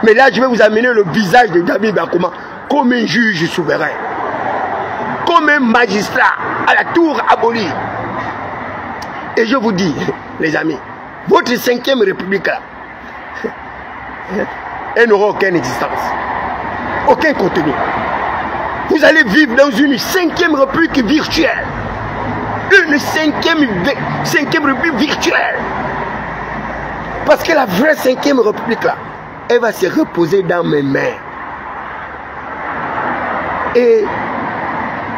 [SPEAKER 1] Mais là, je vais vous amener le visage de David Berkoma comme un juge souverain. Comme un magistrat à la tour abolie. Et je vous dis, les amis, votre 5e république là, elle n'aura aucune existence. Aucun contenu. Vous allez vivre dans une 5e république virtuelle. Une 5e république virtuelle. Parce que la vraie 5e république là, elle va se reposer dans mes mains. Et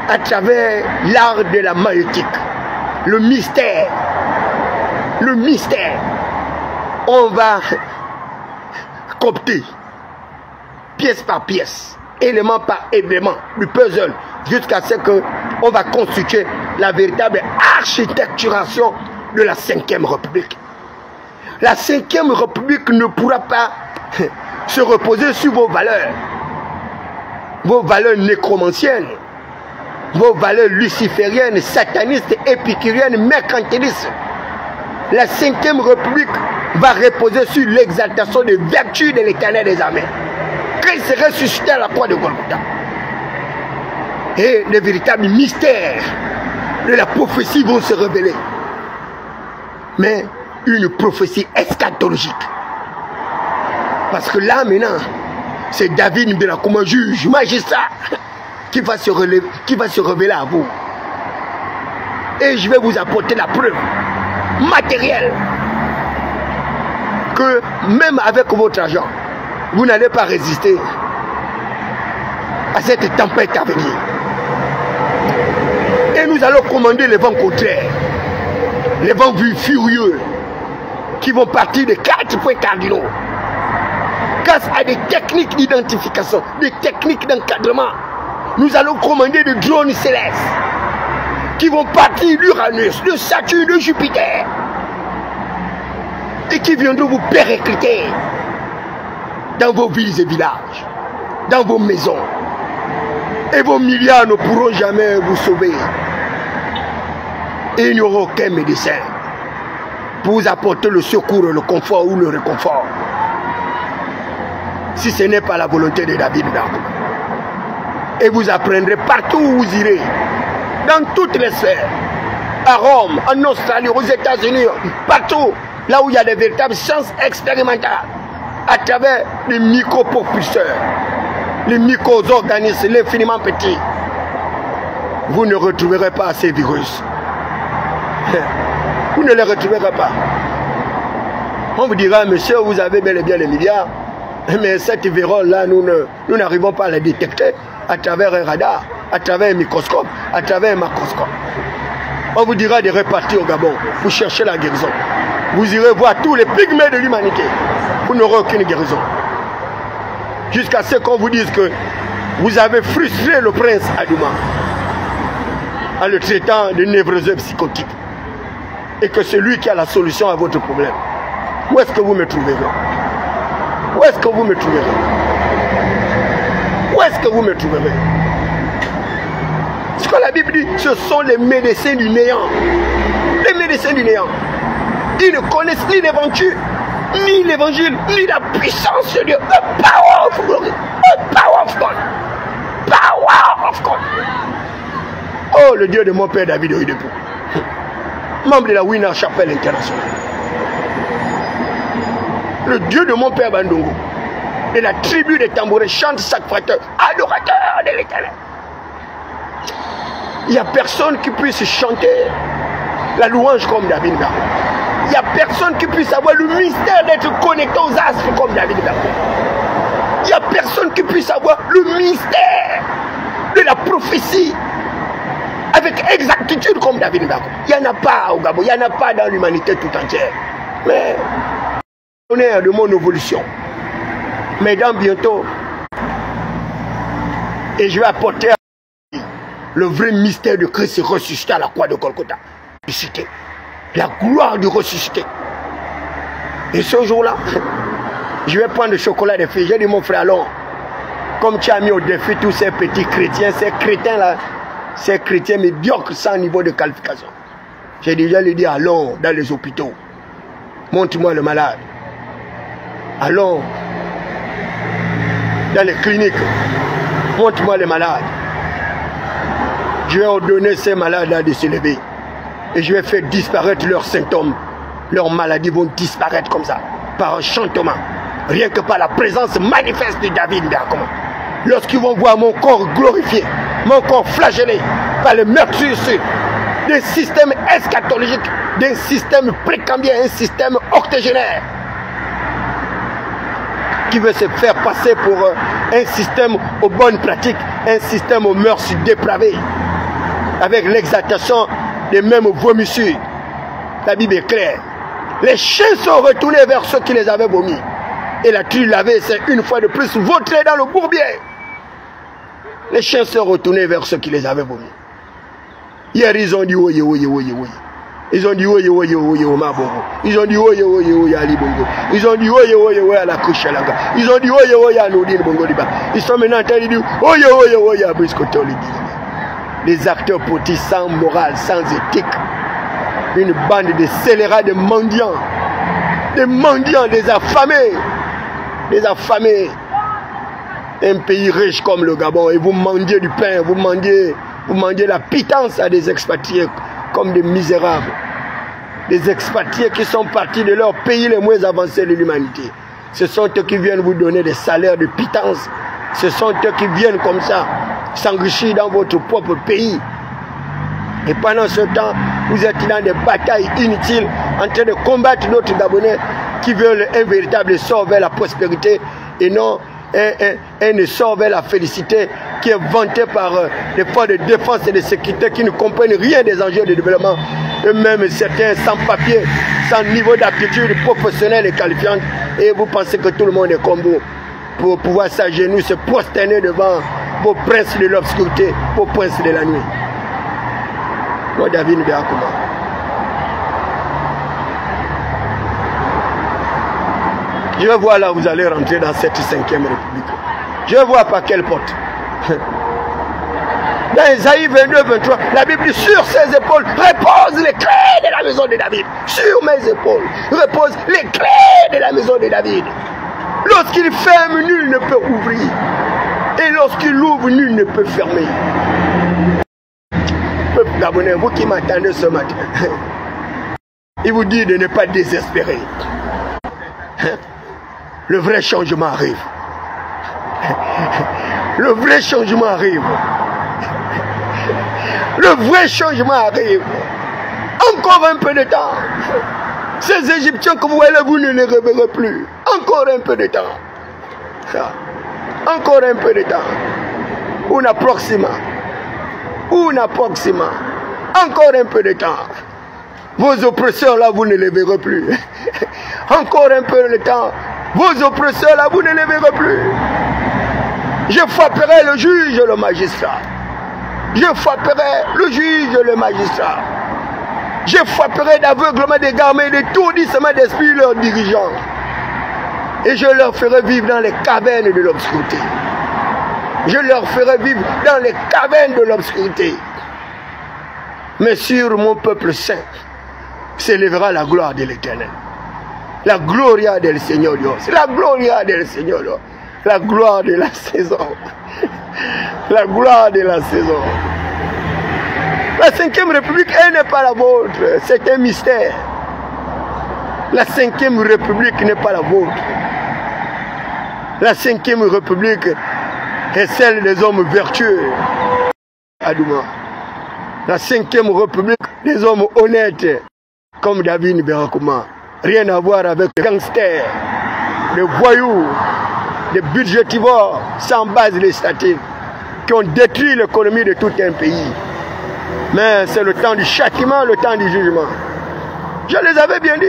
[SPEAKER 1] à travers l'art de la maïeutique, le mystère, on va copter pièce par pièce, élément par élément du puzzle, jusqu'à ce qu'on va constituer la véritable architecturation de la 5e République. La 5e République ne pourra pas se reposer sur vos valeurs nécromanciennes, vos valeurs lucifériennes, satanistes, épicuriennes, mercantilistes. La 5e République va reposer sur l'exaltation des vertus de l'Éternel des armées. Christ serait ressuscité à la croix de Golgotha. Et les véritables mystères de la prophétie vont se révéler. Mais une prophétie eschatologique. Parce que là maintenant, c'est David Berkoma, juge, magistrat, qui va se révéler à vous. Et je vais vous apporter la preuve matérielle que même avec votre argent, vous n'allez pas résister à cette tempête à venir. Nous allons commander les vents contraires, les vents furieux, qui vont partir de 4 points cardinaux. Grâce à des techniques d'identification, des techniques d'encadrement, nous allons commander des drones célestes qui vont partir d'Uranus, de Saturne, de Jupiter et qui viendront vous péricliter dans vos villes et villages, dans vos maisons. Et vos milliards ne pourront jamais vous sauver. Et il n'y aura aucun médecin pour vous apporter le secours, le confort ou le réconfort, si ce n'est pas la volonté de David Barcouma. Et vous apprendrez partout où vous irez, dans toutes les sphères, à Rome, en Australie, aux États-Unis, partout, là où il y a des véritables sciences expérimentales, à travers les micropropulseurs, les micro-organismes, l'infiniment petits. Vous ne retrouverez pas ces virus. Vous ne les retrouverez pas. On vous dira, monsieur, vous avez bel et bien les milliards, mais cette vérole-là, nous n'arrivons pas à la détecter à travers un radar, à travers un microscope, à travers un macroscope. On vous dira de repartir au Gabon, vous cherchez la guérison. Vous irez voir tous les pygmées de l'humanité. Vous n'aurez aucune guérison. Jusqu'à ce qu'on vous dise que vous avez frustré le prince Adouma en le traitant de névroseux psychotique. Et que c'est lui qui a la solution à votre problème. Où est-ce que vous me trouverez? Où est-ce que vous me trouverez? Où est-ce que vous me trouverez? Ce que la Bible dit, ce sont les médecins du néant. Les médecins du néant. Ils ne connaissent ni l'évangile, ni la puissance de Dieu. The power of God. The power of God. Power of God. Oh, le Dieu de mon père David Oyedepo, membre de la Winner Chapelle Internationale. Le Dieu de mon père Bandongo, de la tribu des tambourins, chante sacrateur, adorateur de l'Éternel. Il n'y a personne qui puisse chanter la louange comme David Barcouma. Il n'y a personne qui puisse avoir le mystère d'être connecté aux astres comme David Barcouma. Il n'y a personne qui puisse avoir le mystère de la prophétie avec exactitude comme David Barcouma. Il n'y en a pas au Gabon, il n'y en a pas dans l'humanité tout entière. Mais on est de mon évolution. Mais dans bientôt, et je vais apporter le vrai mystère de Christ ressuscité à la croix de Golgotha. La gloire du ressuscité. Et ce jour-là, je vais prendre le chocolat des filles. J'ai dit, mon frère, alors, comme tu as mis au défi tous ces petits chrétiens, ces crétins-là, ces chrétiens médiocres sans niveau de qualification. J'ai déjà lui dit, allons dans les hôpitaux, montre-moi le malade. Allons dans les cliniques, montre-moi les malades. Je vais ordonner ces malades-là de se lever. Et je vais faire disparaître leurs symptômes. Leurs maladies vont disparaître comme ça, par enchantement. Rien que par la présence manifeste de David Barcouma. Lorsqu'ils vont voir mon corps glorifié, mon corps flagellé par le meurtrier d'un système eschatologique, d'un système précambien, un système octogénaire, qui veut se faire passer pour un système aux bonnes pratiques, un système aux mœurs dépravées, avec l'exaltation des mêmes vomissures. La Bible est claire. Les chiens sont retournés vers ceux qui les avaient vomis. Et la tribu lavée s'est une fois de plus vautrée dans le bourbier. Les chiens sont retournés vers ceux qui les avaient vomis. Hier, ils ont dit oye, oye, oye, oye. Ils ont dit oye, oye, oye, Oma Bongo. Ils ont dit oye, oye, oye, Ali Bongo. Ils ont dit oye, oye, oye, à la Kushalaga. Ils ont dit oye, oye, à Noudine Bongo Liba. Ils sont maintenant en train de dire oye, oye, oye, à Briscoto Liba. Les acteurs politiques sans morale, sans éthique. Une bande de scélérats, de mendiants. Des affamés. Des affamés. Un pays riche comme le Gabon. Et vous mendiez du pain, vous mendiez la pitance à des expatriés comme des misérables. Des expatriés qui sont partis de leur pays les moins avancés de l'humanité. Ce sont eux qui viennent vous donner des salaires de pitance. Ce sont eux qui viennent comme ça s'enrichir dans votre propre pays. Et pendant ce temps, vous êtes dans des batailles inutiles en train de combattre d'autres Gabonais qui veulent un véritable essor vers la prospérité et non un essor vers la félicité qui est vanté par les forces de défense et de sécurité qui ne comprennent rien des enjeux de développement. Eux-mêmes, certains sans papier, sans niveau d'aptitude professionnelle et qualifiante. Et vous pensez que tout le monde est comme vous pour pouvoir s'agenouiller, se prosterner devant vos princes de l'obscurité, vos princes de la nuit. Moi, David Béakouma. Je vais voir là où vous allez rentrer dans cette 5e République. Je vais voir par quelle porte. Dans Isaïe 22, 23, la Bible dit sur ses épaules repose les clés de la maison de David. Sur mes épaules repose les clés de la maison de David. Lorsqu'il ferme, nul ne peut ouvrir. Et lorsqu'il ouvre, nul ne peut fermer. Peuple gabonais, vous qui m'attendez ce matin, il vous dit de ne pas désespérer. Le vrai changement arrive. Le vrai changement arrive. Le vrai changement arrive. Encore un peu de temps. Ces Égyptiens que vous voyez, vous ne les reverrez plus. Encore un peu de temps. Encore un peu de temps. Una proxima. Una proxima. Encore un peu de temps. Vos oppresseurs là, vous ne les verrez plus. Encore un peu de temps. Vos oppresseurs là, vous ne les verrez plus. Je frapperai le juge et le magistrat. Je frapperai le juge et le magistrat. Je frapperai d'aveuglement, d'égarement et d'étourdissement d'esprit leurs dirigeants. Et je leur ferai vivre dans les cavernes de l'obscurité. Je leur ferai vivre dans les cavernes de l'obscurité. Mais sur mon peuple saint s'élèvera la gloire de l'Éternel. La gloria del Seigneur Dios. La gloria del Seigneur Dios. La gloire de la saison. La gloire de la saison. La 5e République, elle n'est pas la vôtre. C'est un mystère. La 5e République n'est pas la vôtre. La 5e République est celle des hommes vertueux. Adouma. La 5e République des hommes honnêtes comme David Béakouma. Rien à voir avec les gangsters, les voyous, les budgétivores sans base législative qui ont détruit l'économie de tout un pays. Mais c'est le temps du châtiment, le temps du jugement. Je les avais bien dit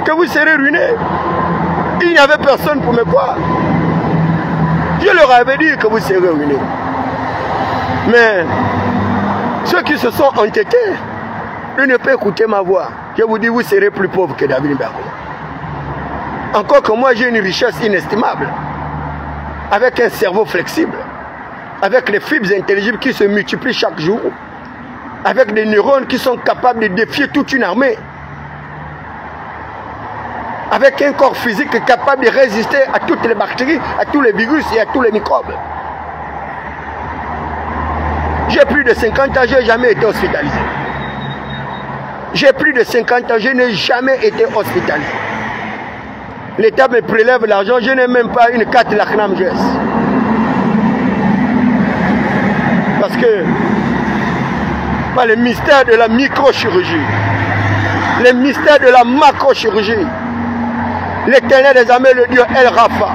[SPEAKER 1] que vous serez ruinés. Il n'y avait personne pour me croire. Je leur avais dit que vous serez ruinés. Mais ceux qui se sont entêtés, ils ne peuvent écouter ma voix. Je vous dis, vous serez plus pauvres que David Béakouma. Encore que moi, j'ai une richesse inestimable. Avec un cerveau flexible. Avec les fibres intelligibles qui se multiplient chaque jour. Avec des neurones qui sont capables de défier toute une armée. Avec un corps physique capable de résister à toutes les bactéries, à tous les virus et à tous les microbes. J'ai plus de 50 ans, je n'ai jamais été hospitalisé. J'ai plus de 50 ans, je n'ai jamais été hospitalisé. L'État me prélève l'argent, je n'ai même pas une carte Lacnam GS. Parce que par le mystère de la microchirurgie, le mystère de la macrochirurgie, l'Éternel des armées, le Dieu El Rafa,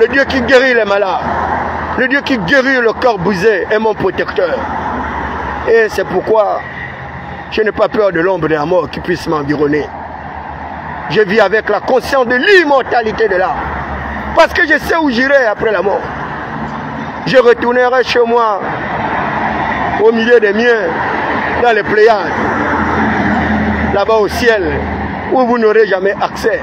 [SPEAKER 1] le Dieu qui guérit les malades, le Dieu qui guérit le corps brisé est mon protecteur. Et c'est pourquoi je n'ai pas peur de l'ombre de la mort qui puisse m'environner. Je vis avec la conscience de l'immortalité de l'âme. Parce que je sais où j'irai après la mort. Je retournerai chez moi, au milieu des miens, dans les Pléiades, là-bas au ciel, où vous n'aurez jamais accès.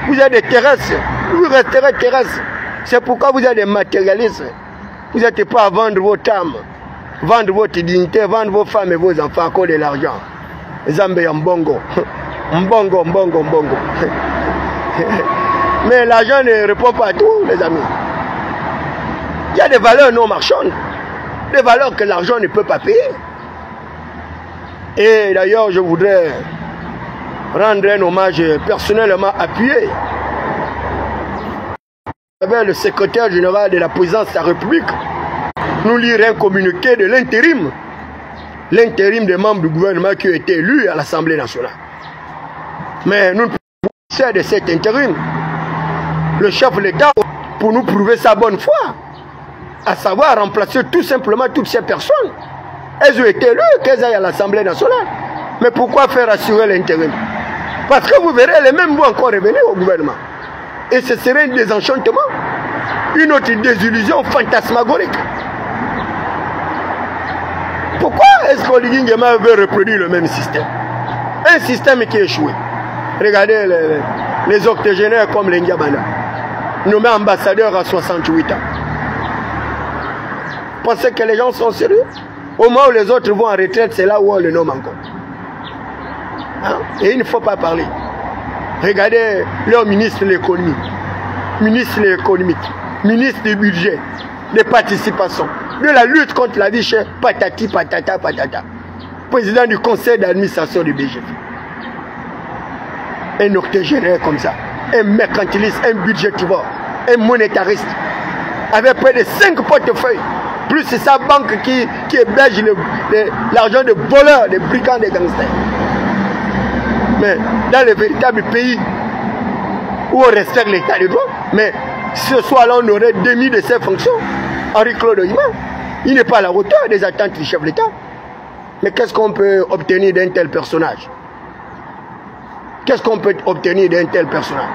[SPEAKER 1] Vous êtes des terrestres, vous resterez terrestres. C'est pourquoi vous êtes des matérialistes. Vous n'êtes pas à vendre votre âme, vendre votre dignité, vendre vos femmes et vos enfants à cause de l'argent. Zambé mbongo. Mbongo, mbongo, mbongo. Mais l'argent ne répond pas à tout, les amis. Il y a des valeurs non marchandes, des valeurs que l'argent ne peut pas payer. Et d'ailleurs, je voudrais rendre un hommage personnellement appuyé avec le secrétaire général de la présidence de la République. Nous lire un communiqué de l'intérim des membres du gouvernement qui ont été élus à l'Assemblée nationale. Mais nous ne pouvons pas de cet intérim. Le chef de l'État pour nous prouver sa bonne foi, à savoir remplacer tout simplement toutes ces personnes. Elles ont été élues, qu'elles aillent à l'Assemblée nationale. Mais pourquoi faire assurer l'intérim? Parce que vous verrez, les mêmes vont encore revenir au gouvernement. Et ce serait un désenchantement, une autre désillusion fantasmagorique. Pourquoi est-ce qu'Oligui Nguema veut reproduire le même système? Un système qui est échoué. Regardez les octogénaires comme les Ndiabana, nommés ambassadeurs à 68 ans. Pensez que les gens sont sérieux? Au moment où les autres vont en retraite, c'est là où on le nomme encore. Hein? Et il ne faut pas parler. Regardez leur ministre de l'économie, ministre de l'économie, ministre du budget, des participations, de la lutte contre la vie chère, patati patata patata. Président du conseil d'administration du BGF. Un octogénaire comme ça, un mercantiliste, un budgétivore, un monétariste, avec près de 5 portefeuilles, plus c'est sa banque qui héberge l'argent de voleurs, des brigands, des gangsters. Mais dans le véritable pays où on respecte l'état de droit, mais ce soir-là on aurait démis de ses fonctions Henri-Claude Oyima. Il n'est pas à la hauteur des attentes du chef de l'État. Mais qu'est-ce qu'on peut obtenir d'un tel personnage? Qu'est-ce qu'on peut obtenir d'un tel personnage?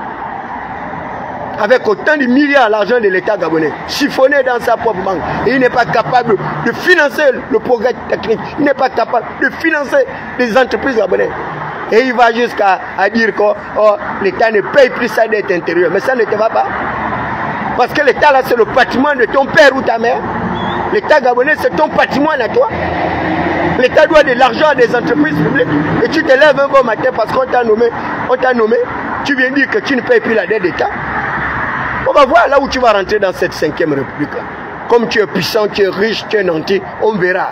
[SPEAKER 1] Avec autant de milliards à l'argent de l'État gabonais, chiffonné dans sa propre banque, et il n'est pas capable de financer le progrès technique, il n'est pas capable de financer les entreprises gabonaises. Et il va jusqu'à dire que oh, l'État ne paye plus sa dette intérieure. Mais ça ne te va pas. Parce que l'État là, c'est le patrimoine de ton père ou ta mère. L'État gabonais, c'est ton patrimoine à toi. L'État doit de l'argent à des entreprises publiques. Et tu te lèves un bon matin parce qu'on t'a nommé. Tu viens dire que tu ne payes plus la dette d'État. On va voir là où tu vas rentrer dans cette 5e République là. Comme tu es puissant, tu es riche, tu es nanti, on verra.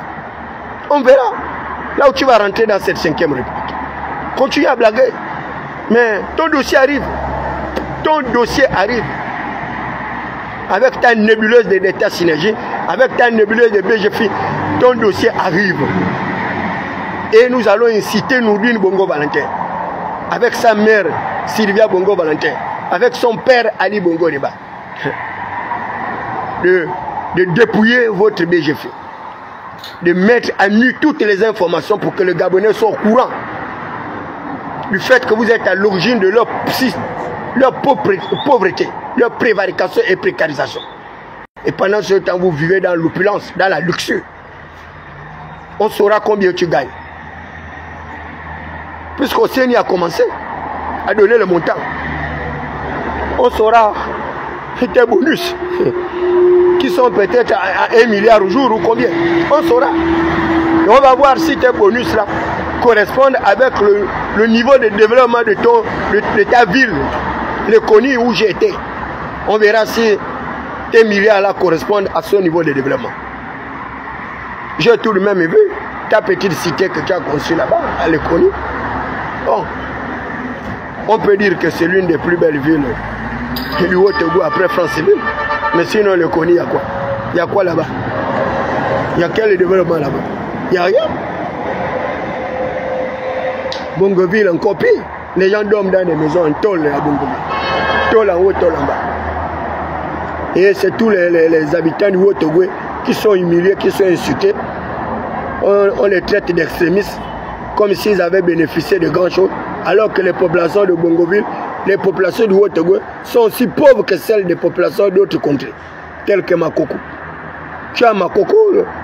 [SPEAKER 1] On verra là où tu vas rentrer dans cette 5e République. Continue à blaguer. Mais ton dossier arrive. Ton dossier arrive. Avec ta nébuleuse d'État synergie, avec ta nébuleuse de BGFI, ton dossier arrive. Et nous allons inciter Nourdine Bongo Valentin, avec sa mère Sylvia Bongo Valentin, avec son père Ali Bongo Deba, de dépouiller votre BGFI, de mettre à nu toutes les informations pour que le Gabonais soit au courant du fait que vous êtes à l'origine de leur pauvreté, leur prévarication et précarisation. Et pendant ce temps, vous vivez dans l'opulence, dans la luxure. On saura combien tu gagnes. Puisqu'au CNI a commencé à donner le montant, on saura tes bonus, qui sont peut-être à 1 milliard au jour ou combien. On saura. Et on va voir si tes bonus là correspondent avec le niveau de développement de ta ville, le Koni où j'ai été. On verra si tes milliards là correspondent à ce niveau de développement. J'ai tout de même vu ta petite cité que tu as conçue là-bas, à l'Ekoni. Bon, on peut dire que c'est l'une des plus belles villes du Haut-Togo après Franceville. Mais sinon, l'Ekoni, il y a quoi? Il y a quoi là-bas? Il y a quel développement là-bas? Il n'y a rien. Bongoville encore pire. Les gens dorment dans des maisons en tôle à Bongoville. Tôle en haut, tôle en bas. Et c'est tous les habitants du Haut-Togo qui sont humiliés, qui sont insultés. On les traite d'extrémistes comme s'ils avaient bénéficié de grand chose, alors que les populations de Bongoville, les populations du Haut-Togo sont aussi pauvres que celles des populations d'autres contrées, telles que Makoko. Tu as Makoko,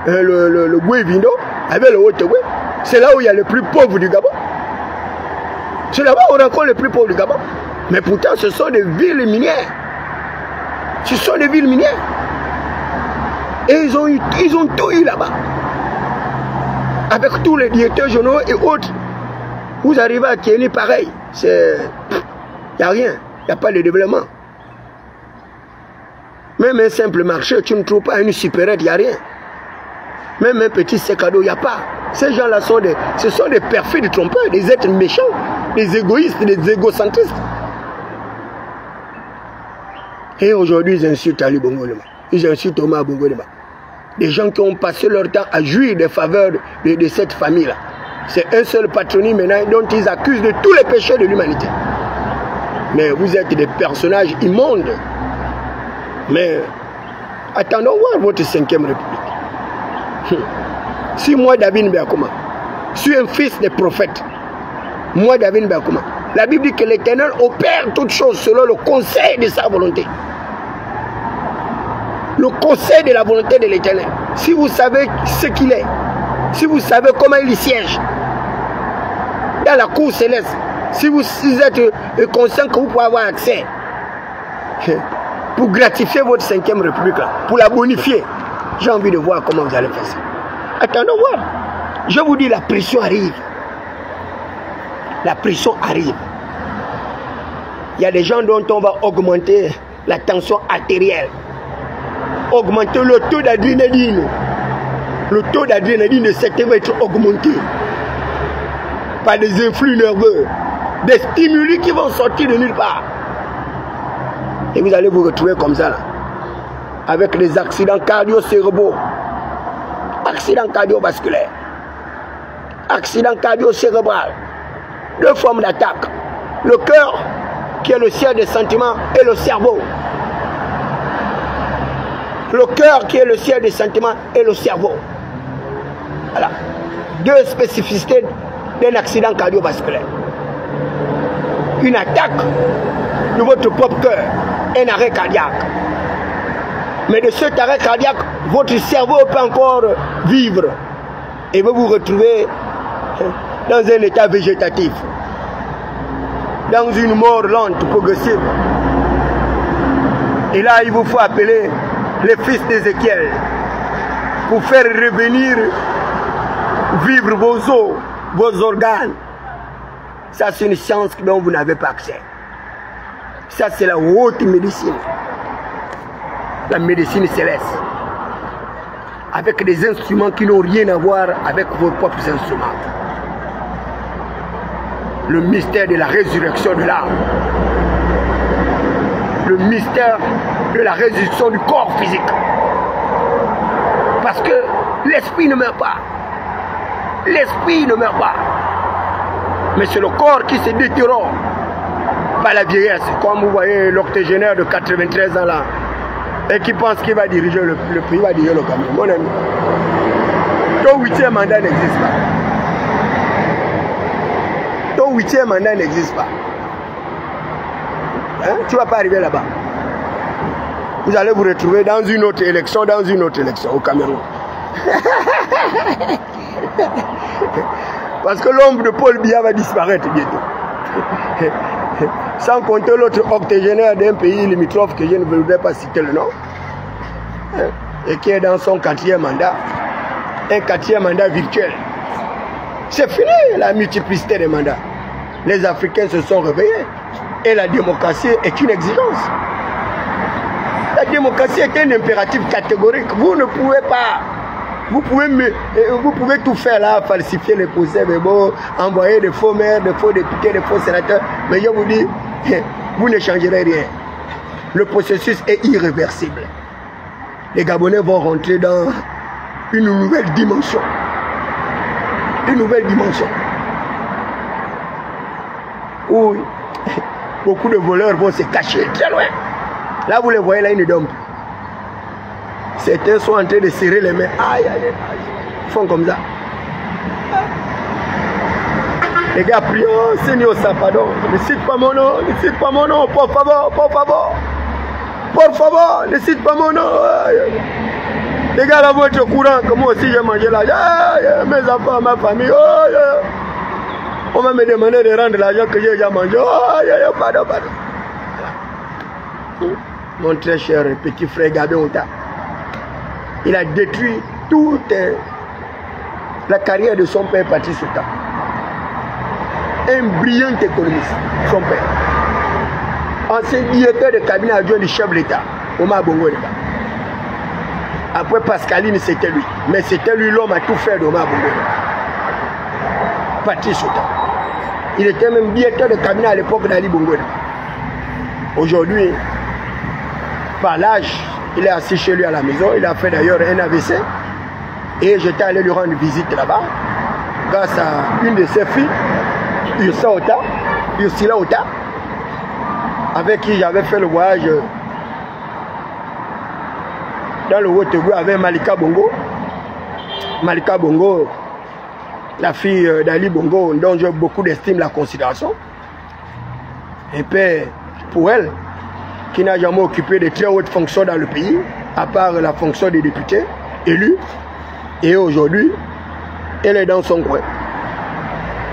[SPEAKER 1] le Gouévindo, avec le Haut-Togo, c'est là où il y a les plus pauvres du Gabon. C'est là-bas où on rencontre les plus pauvres du Gabon. Mais pourtant, ce sont des villes minières. Ce sont des villes minières. Et ils ont tout eu là-bas. Avec tous les directeurs journaux et autres. Vous arrivez à Kéni pareil. Il n'y a rien. Il n'y a pas de développement. Même un simple marché, tu ne trouves pas une supérette, il n'y a rien. Même un petit secado, il n'y a pas. Ces gens-là sont des perfides trompeurs, des êtres méchants, des égoïstes, des égocentristes. Et aujourd'hui, ils insultent Ali Bongo Deba. Ils insultent Omar Bongo Deba. Des gens qui ont passé leur temps à jouir des faveurs de cette famille-là. C'est un seul patronyme maintenant dont ils accusent de tous les péchés de l'humanité. Mais vous êtes des personnages immondes. Mais attendons voir votre 5e République. Si moi, David Mbeakoma, suis un fils des prophètes, moi, David Mbeakoma, la Bible dit que l'Éternel opère toutes choses selon le conseil de sa volonté. Le conseil de la volonté de l'Éternel. Si vous savez ce qu'il est, si vous savez comment il siège dans la cour céleste, si vous êtes conscient que vous pouvez avoir accès pour gratifier votre 5e République, là, pour la bonifier, j'ai envie de voir comment vous allez faire ça. Attendons voir. Je vous dis, la pression arrive. La pression arrive. Il y a des gens dont on va augmenter la tension artérielle, augmenter le taux d'adrénaline. Le taux d'adrénaline de certains va être augmenté par des influx nerveux, des stimuli qui vont sortir de nulle part. Et vous allez vous retrouver comme ça, là, avec des accidents cardio-cérébraux, accidents cardiovasculaires, accidents cardio-cérébral, deux formes d'attaque. Le cœur, qui est le siège des sentiments, et le cerveau. Le cœur, qui est le siège des sentiments, et le cerveau. Voilà. Deux spécificités d'un accident cardiovasculaire. Une attaque de votre propre cœur, un arrêt cardiaque. Mais de cet arrêt cardiaque, votre cerveau peut encore vivre et vous vous retrouvez dans un état végétatif, dans une mort lente, progressive. Et là, il vous faut appeler les fils d'Ézéchiel pour faire revenir, vivre vos os, vos organes. Ça, c'est une science dont vous n'avez pas accès. Ça, c'est la haute médecine. La médecine céleste. Avec des instruments qui n'ont rien à voir avec vos propres instruments. Le mystère de la résurrection de l'âme. Le mystère de la résurrection du corps physique. Parce que l'esprit ne meurt pas. L'esprit ne meurt pas. Mais c'est le corps qui se détériore par la vieillesse. Comme vous voyez l'octogénaire de 93 ans là, et qui pense qu'il va diriger le pays, va diriger le Cameroun. Mon ami, ton 8e mandat n'existe pas. Ton 8e mandat n'existe pas. Hein? Tu ne vas pas arriver là-bas. Vous allez vous retrouver dans une autre élection, au Cameroun. Parce que l'ombre de Paul Biya va disparaître bientôt. Sans compter l'autre octogénaire d'un pays limitrophe que je ne voudrais pas citer le nom. Et qui est dans son 4e mandat. Un 4e mandat virtuel. C'est fini la multiplicité des mandats. Les Africains se sont réveillés. Et la démocratie est une exigence. La démocratie est un impératif catégorique. Vous ne pouvez pas. Vous pouvez tout faire là, falsifier les procès-verbaux, envoyer des faux maires, des faux députés, des faux sénateurs. Mais je vous dis, vous ne changerez rien. Le processus est irréversible. Les Gabonais vont rentrer dans une nouvelle dimension. Une nouvelle dimension. Où beaucoup de voleurs vont se cacher très loin. Là, vous les voyez, là, ils ne dorment plus. Certains sont en train de serrer les mains. Aïe, aïe, aïe. Ils font comme ça. Les gars prient, oh Seigneur, ça pardon. Ne cite pas mon nom, ne cite pas mon nom, por favor, por favor. Por favor, ne cite pas mon nom. Les gars là vont être au courant que moi aussi j'ai mangé l'argent. Mes enfants, ma famille. On va me demander de rendre l'argent que j'ai déjà mangé. Pardon, pardon. Mon très cher petit frère Gabé Outa. Il a détruit toute la carrière de son père Patrice Outa. Un brillant économiste, son père. Ancien directeur de cabinet adjoint du chef de l'État, Omar Bongo. Après Pascaline, c'était lui. Mais c'était lui l'homme à tout faire d'Omar Bongo. Patrice Outa. Il était même directeur de cabinet à l'époque d'Ali Bongo. Aujourd'hui, par l'âge, il est assis chez lui à la maison. Il a fait d'ailleurs un AVC. Et j'étais allé lui rendre visite là-bas. Grâce à une de ses filles, Ursula Outa, avec qui j'avais fait le voyage dans le Haut-Togo avec Malika Bongo. Malika Bongo, la fille d'Ali Bongo, dont j'ai beaucoup d'estime, la considération. Et puis, pour elle, qui n'a jamais occupé de très hautes fonctions dans le pays, à part la fonction de député élu, et aujourd'hui, elle est dans son coin.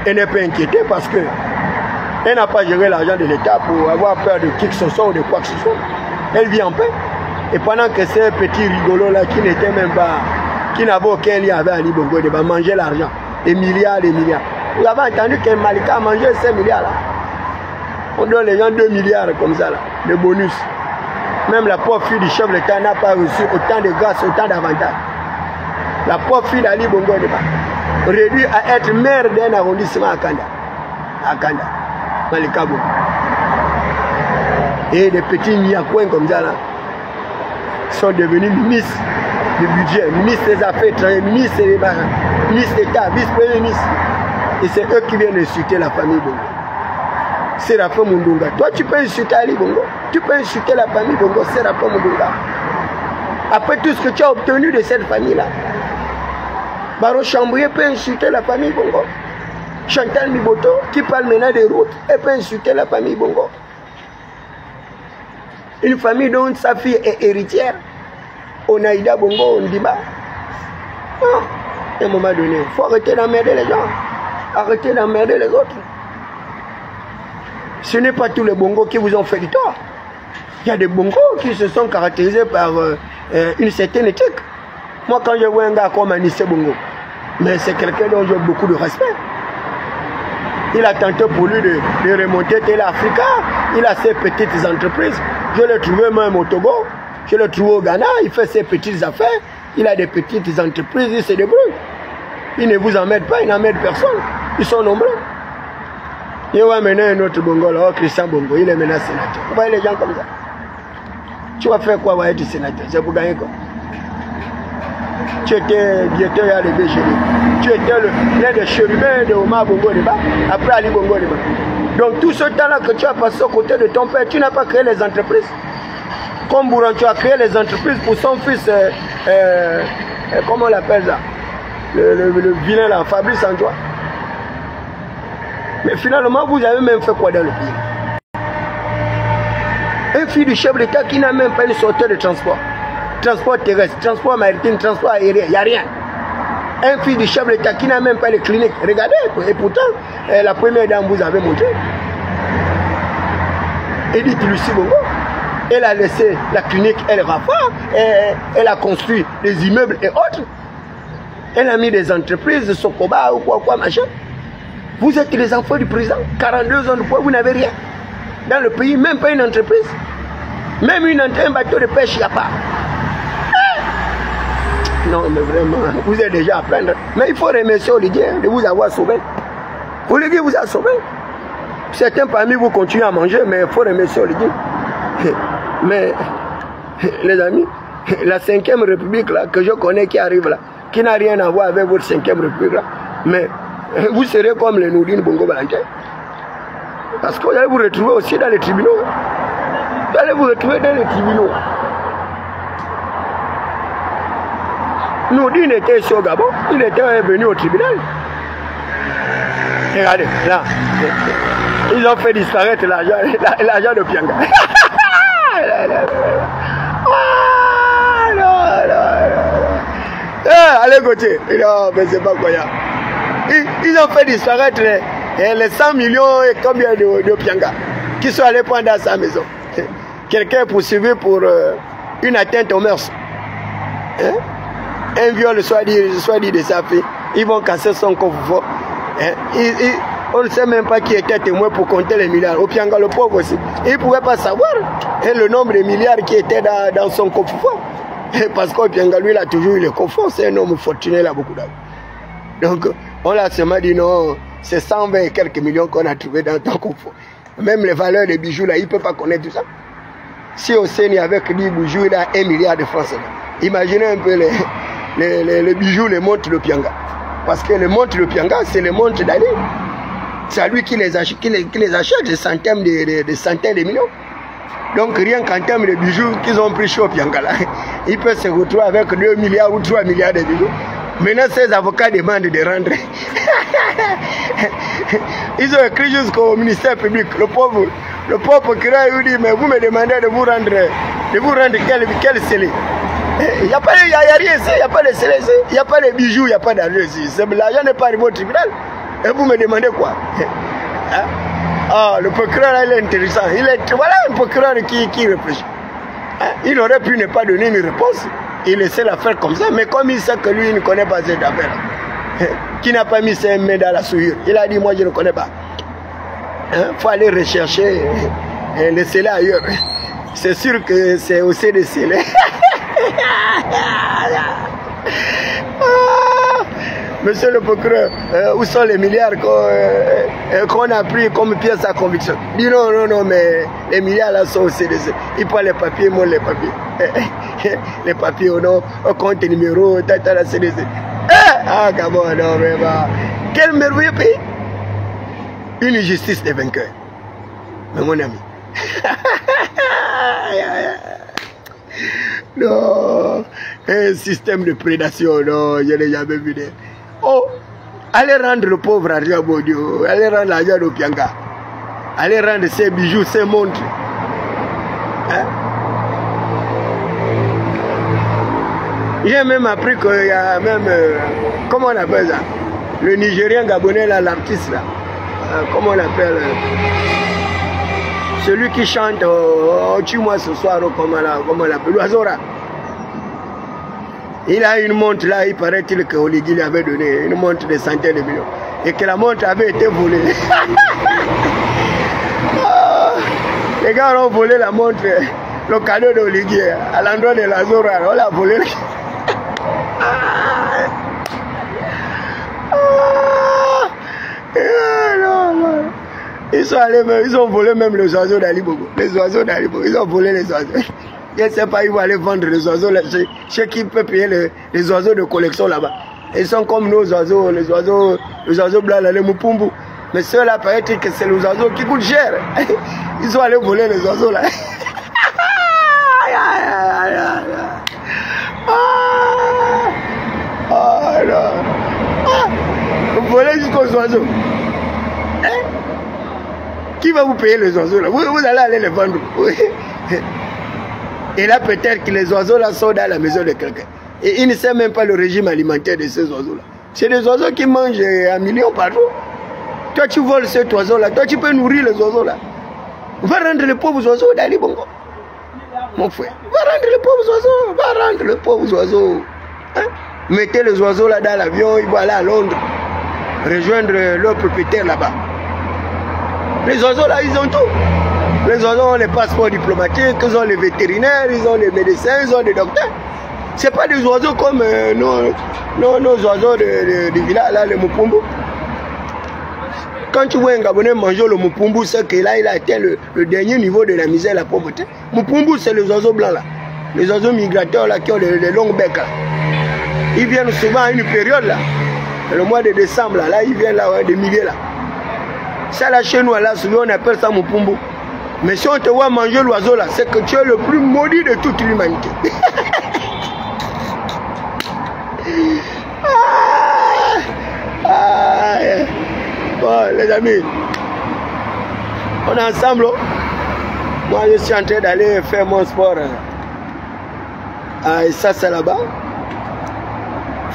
[SPEAKER 1] Elle n'est pas inquiétée parce que elle n'a pas géré l'argent de l'État pour avoir peur de qui que ce soit ou de quoi que ce soit. Elle vit en paix. Et pendant que ces petits rigolos-là qui n'étaient même pas, qui n'avaient aucun lien avec Ali Bongo, ils mangeaient l'argent. Des milliards, des milliards. Vous avez entendu que Malika a mangé ces milliards là. On donne les gens 2 milliards comme ça là, de bonus. Même la pauvre fille du chef de l'État n'a pas reçu autant de grâce, autant d'avantages. La pauvre fille d'Ali Bongo n'est pas réduite à être maire d'un arrondissement à Kanda. À Kanda. Malika Bongo. Et des petits niakouins comme ça là sont devenus ministres du budget, ministres des affaires étrangères, ministres d'État, vice-premier ministre. Et c'est eux qui viennent insulter la famille Bongo. C'est la famille Mundunga. Toi tu peux insulter Ali Bongo, tu peux insulter la famille Bongo, c'est la famille Mundunga. Après tout ce que tu as obtenu de cette famille-là, Baro Chambrier peut insulter la famille Bongo. Chantal Miboto, qui parle maintenant des routes, elle peut insulter la famille Bongo. Une famille dont sa fille est héritière, Onaïda Bongo Ondiba. À un moment donné, il faut arrêter d'emmerder les gens. Arrêtez d'emmerder les autres. Ce n'est pas tous les Bongos qui vous ont fait du tort. Il y a des Bongos qui se sont caractérisés par une certaine éthique. Moi, quand je vois un gars comme Anissé Bongo, mais c'est quelqu'un dont j'ai beaucoup de respect. Il a tenté pour lui de remonter Télé Africa. Il a ses petites entreprises. Je l'ai trouvé même au Togo. Je l'ai trouvé au Ghana. Il fait ses petites affaires. Il a des petites entreprises. Il se débrouille. Il ne vous emmène pas. Il n'emmène personne. Ils sont nombreux. Il va maintenant un autre Bongo, là, Christian Bongo. Il est maintenant sénateur. Vous voyez les gens comme ça. Tu vas faire quoi, va être sénateur? C'est pour gagner quoi? Tu étais directeur à l'EBGD. Tu étais l'un des chérubins de Omar Bongo Deba, après Ali Bongo Deba. Donc tout ce temps-là que tu as passé aux côtés de ton père, tu n'as pas créé les entreprises. Comme Bouran, tu as créé les entreprises pour son fils, comment on l'appelle ça? Le vilain là, Fabrice Antoine. Mais finalement, vous avez même fait quoi dans le pays? Un fils du chef d'État qui n'a même pas une sortie de transport. Transport terrestre, transport maritime, transport aérien, il n'y a rien. Un fils du chef de l'État qui n'a même pas les cliniques. Regardez, et pourtant, la première dame vous avait montré. Edith Lucie Bongo, elle a laissé la clinique El Rafa, elle a construit des immeubles et autres. Elle a mis des entreprises, Sokoba ou quoi, machin. Vous êtes les enfants du président, 42 ans de poids, vous n'avez rien. Dans le pays, même pas une entreprise. Même un bateau de pêche, il n'y a pas. Non, mais vraiment, vous êtes déjà à plaindre. Mais il faut remercier Olivier de vous avoir sauvé. Olivier vous a sauvé. Certains parmi vous continuent à manger, mais il faut remercier Olivier. Mais, les amis, la 5e République là, que je connais qui arrive là, qui n'a rien à voir avec votre 5e République là, mais vous serez comme les Nourdine Bongo Valentin. Parce que vous allez vous retrouver aussi dans les tribunaux. Vous allez vous retrouver dans les tribunaux. Nourdine était ici au Gabon, il était venu au tribunal. Regardez, là, ils ont fait disparaître l'argent de Pianga. Allez côté, non, mais c'est pas croyable. Ils ont fait disparaître les 100 millions et combien de Pianga qui sont allés prendre dans sa maison. Quelqu'un est poursuivi pour une atteinte aux mœurs. Hein? Un viol soit dit de sa fille. Ils vont casser son coffre-fort. Hein? On ne sait même pas qui était témoin pour compter les milliards. Au Pianga, le pauvre aussi. Il ne pouvait pas savoir le nombre de milliards qui étaient dans son coffre-fort. Parce qu'au Pianga, lui, il a toujours eu le coffre. C'est un homme fortuné, il a beaucoup d'argent. Donc, on l'a seulement dit non, c'est 120 et quelques millions qu'on a trouvé dans ton coffre. Même les valeurs des bijoux, là, il ne peut pas connaître tout ça. Si au Séni, avec 10 bijoux, il a 1 milliard de francs. Imaginez un peu les bijoux, les montres de Pianga. Parce que les montres de Pianga, c'est les montres d'Ali. C'est à lui qui les achète, des centaines de millions. Donc rien qu'en termes de bijoux qu'ils ont pris chez Opiangala, ils peuvent se retrouver avec 2 milliards ou 3 milliards de bijoux. Maintenant, ces avocats demandent de rendre. Ils ont écrit jusqu'au ministère public. Le pauvre procureur lui dit, mais vous me demandez de vous rendre quel scellé? Il n'y a rien ici, il n'y a pas de scellé ici, il n'y a pas de bijoux, il n'y a pas d'argent ici. L'argent n'est pas arrivé au tribunal. Et vous me demandez quoi? Ah, le procureur là, il est intéressant. Voilà un procureur qui réfléchit. Il aurait pu ne pas donner une réponse. Il laissait l'affaire comme ça. Mais comme il sait que lui, il ne connaît pas cette affaire, qui n'a pas mis ses mains dans la souillure, il a dit, moi, je ne connais pas. Il faut aller rechercher les scellés ailleurs. C'est sûr que c'est aussi des scellés. Monsieur le procureur, où sont les milliards qu'on a pris comme pièce à conviction? Il dit non, mais les milliards là sont au CDC. Il prend les papiers, il montre les papiers. Les papiers au nom, au compte numéro, la CDC. Ah, Gabon, non, mais quel merveilleux pays! Une justice des vainqueurs. Mais mon ami. Non, un système de prédation, non, je n'ai jamais vu. Oh, allez rendre le pauvre argent Bodio, allez rendre l'argent d'Opianga, allez rendre ses bijoux, ses montres. J'ai même appris qu'il y a même, comment on appelle ça, le Nigérien gabonais là, l'artiste là, comment on appelle, celui qui chante tue-moi ce soir, comment on l'appelle, l'oiseau là. Il a une montre là, il paraît-il que Oligui lui avait donné une montre de centaines de millions. Et que la montre avait été volée. Les gars ont volé la montre, le cadeau d'Oligui, à l'endroit de l'Azora. On l'a volé. Ils sont allés, ils ont volé même les oiseaux d'Ali Bogo. Les oiseaux d'Ali Bogo, ils ont volé les oiseaux. Je ne sais pas, ils vont aller vendre les oiseaux là, chez qui peut payer les oiseaux de collection là-bas. Ils sont comme nos oiseaux, les oiseaux blancs là, les moupumbu. Mais ceux-là, paraît-il que c'est les oiseaux qui coûtent cher. Ils sont allés voler les oiseaux là. Vous volez jusqu'aux oiseaux. Qui va vous payer les oiseaux là? Vous allez aller les vendre. Et là, peut-être que les oiseaux là sont dans la maison de quelqu'un. Et il ne sait même pas le régime alimentaire de ces oiseaux là. C'est des oiseaux qui mangent un million par jour. Toi, tu voles cet oiseau là. Toi, tu peux nourrir les oiseaux là. Va rendre les pauvres oiseaux d'Ali Bongo. Mon frère, va rendre les pauvres oiseaux. Va rendre les pauvres oiseaux. Hein? Mettez les oiseaux là dans l'avion. Ils vont aller à Londres. Rejoindre leur propriétaire là-bas. Les oiseaux là, ils ont tout. Les oiseaux ont les passeports diplomatiques, ils ont les vétérinaires, ils ont les médecins, ils ont les docteurs. Ce n'est pas des oiseaux comme nos oiseaux de village, là, les moupumbu. Quand tu vois un Gabonais manger le moupumbu, c'est que là, il a atteint le dernier niveau de la misère et la pauvreté. Moupumbu, c'est les oiseaux blancs là. Les oiseaux migrateurs là, qui ont les longs becs là. Ils viennent souvent à une période là. Le mois de décembre là, ils viennent là, ouais, des milliers là. Ça là, chez nous, là, souvent on appelle ça moupumbu. Mais si on te voit manger l'oiseau là, c'est que tu es le plus maudit de toute l'humanité. Bon, les amis, on est ensemble. Moi, je suis en train d'aller faire mon sport. Et ça, c'est là-bas.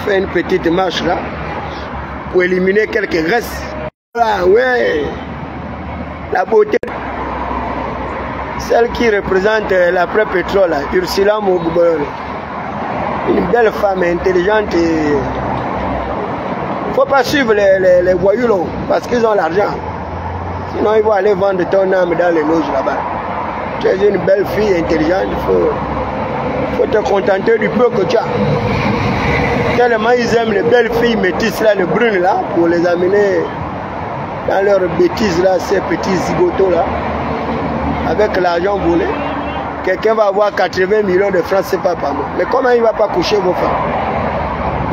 [SPEAKER 1] Faire une petite marche là pour éliminer quelques restes. Ah ouais, la beauté. Celle qui représente l'après-pétrole, Ursula Mougouboyole. Une belle femme intelligente. Il ne faut pas suivre les voyous là, parce qu'ils ont l'argent. Sinon, ils vont aller vendre ton âme dans les loges là-bas. Tu es une belle fille intelligente, il faut te contenter du peu que tu as. Tellement ils aiment les belles filles métisses là, les brunes là, pour les amener dans leurs bêtises là, ces petits zigotos là. Avec l'argent volé, quelqu'un va avoir 80 millions de francs, c'est pas moi. Mais comment il ne va pas coucher vos femmes?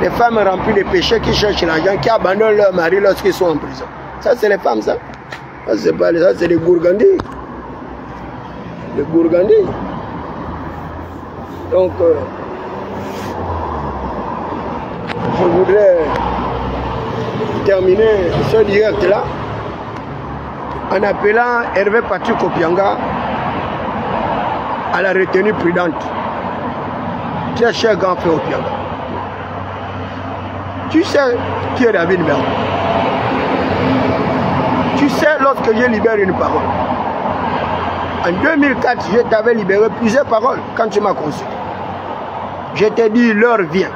[SPEAKER 1] Les femmes remplies de péchés qui cherchent l'argent, qui abandonnent leur mari lorsqu'ils sont en prison. Ça, c'est les femmes, ça. Ça, c'est pas ça, c'est des gourgandis. de Gourgandi. Donc, je voudrais terminer ce direct-là en appelant Hervé Patrick Opianga à la retenue prudente. Très cher grand frère Opianga. Tu sais qui est David Berg. Tu sais, lorsque je libère une parole, en 2004, je t'avais libéré plusieurs paroles quand tu m'as conçu. Je t'ai dit, l'heure vient.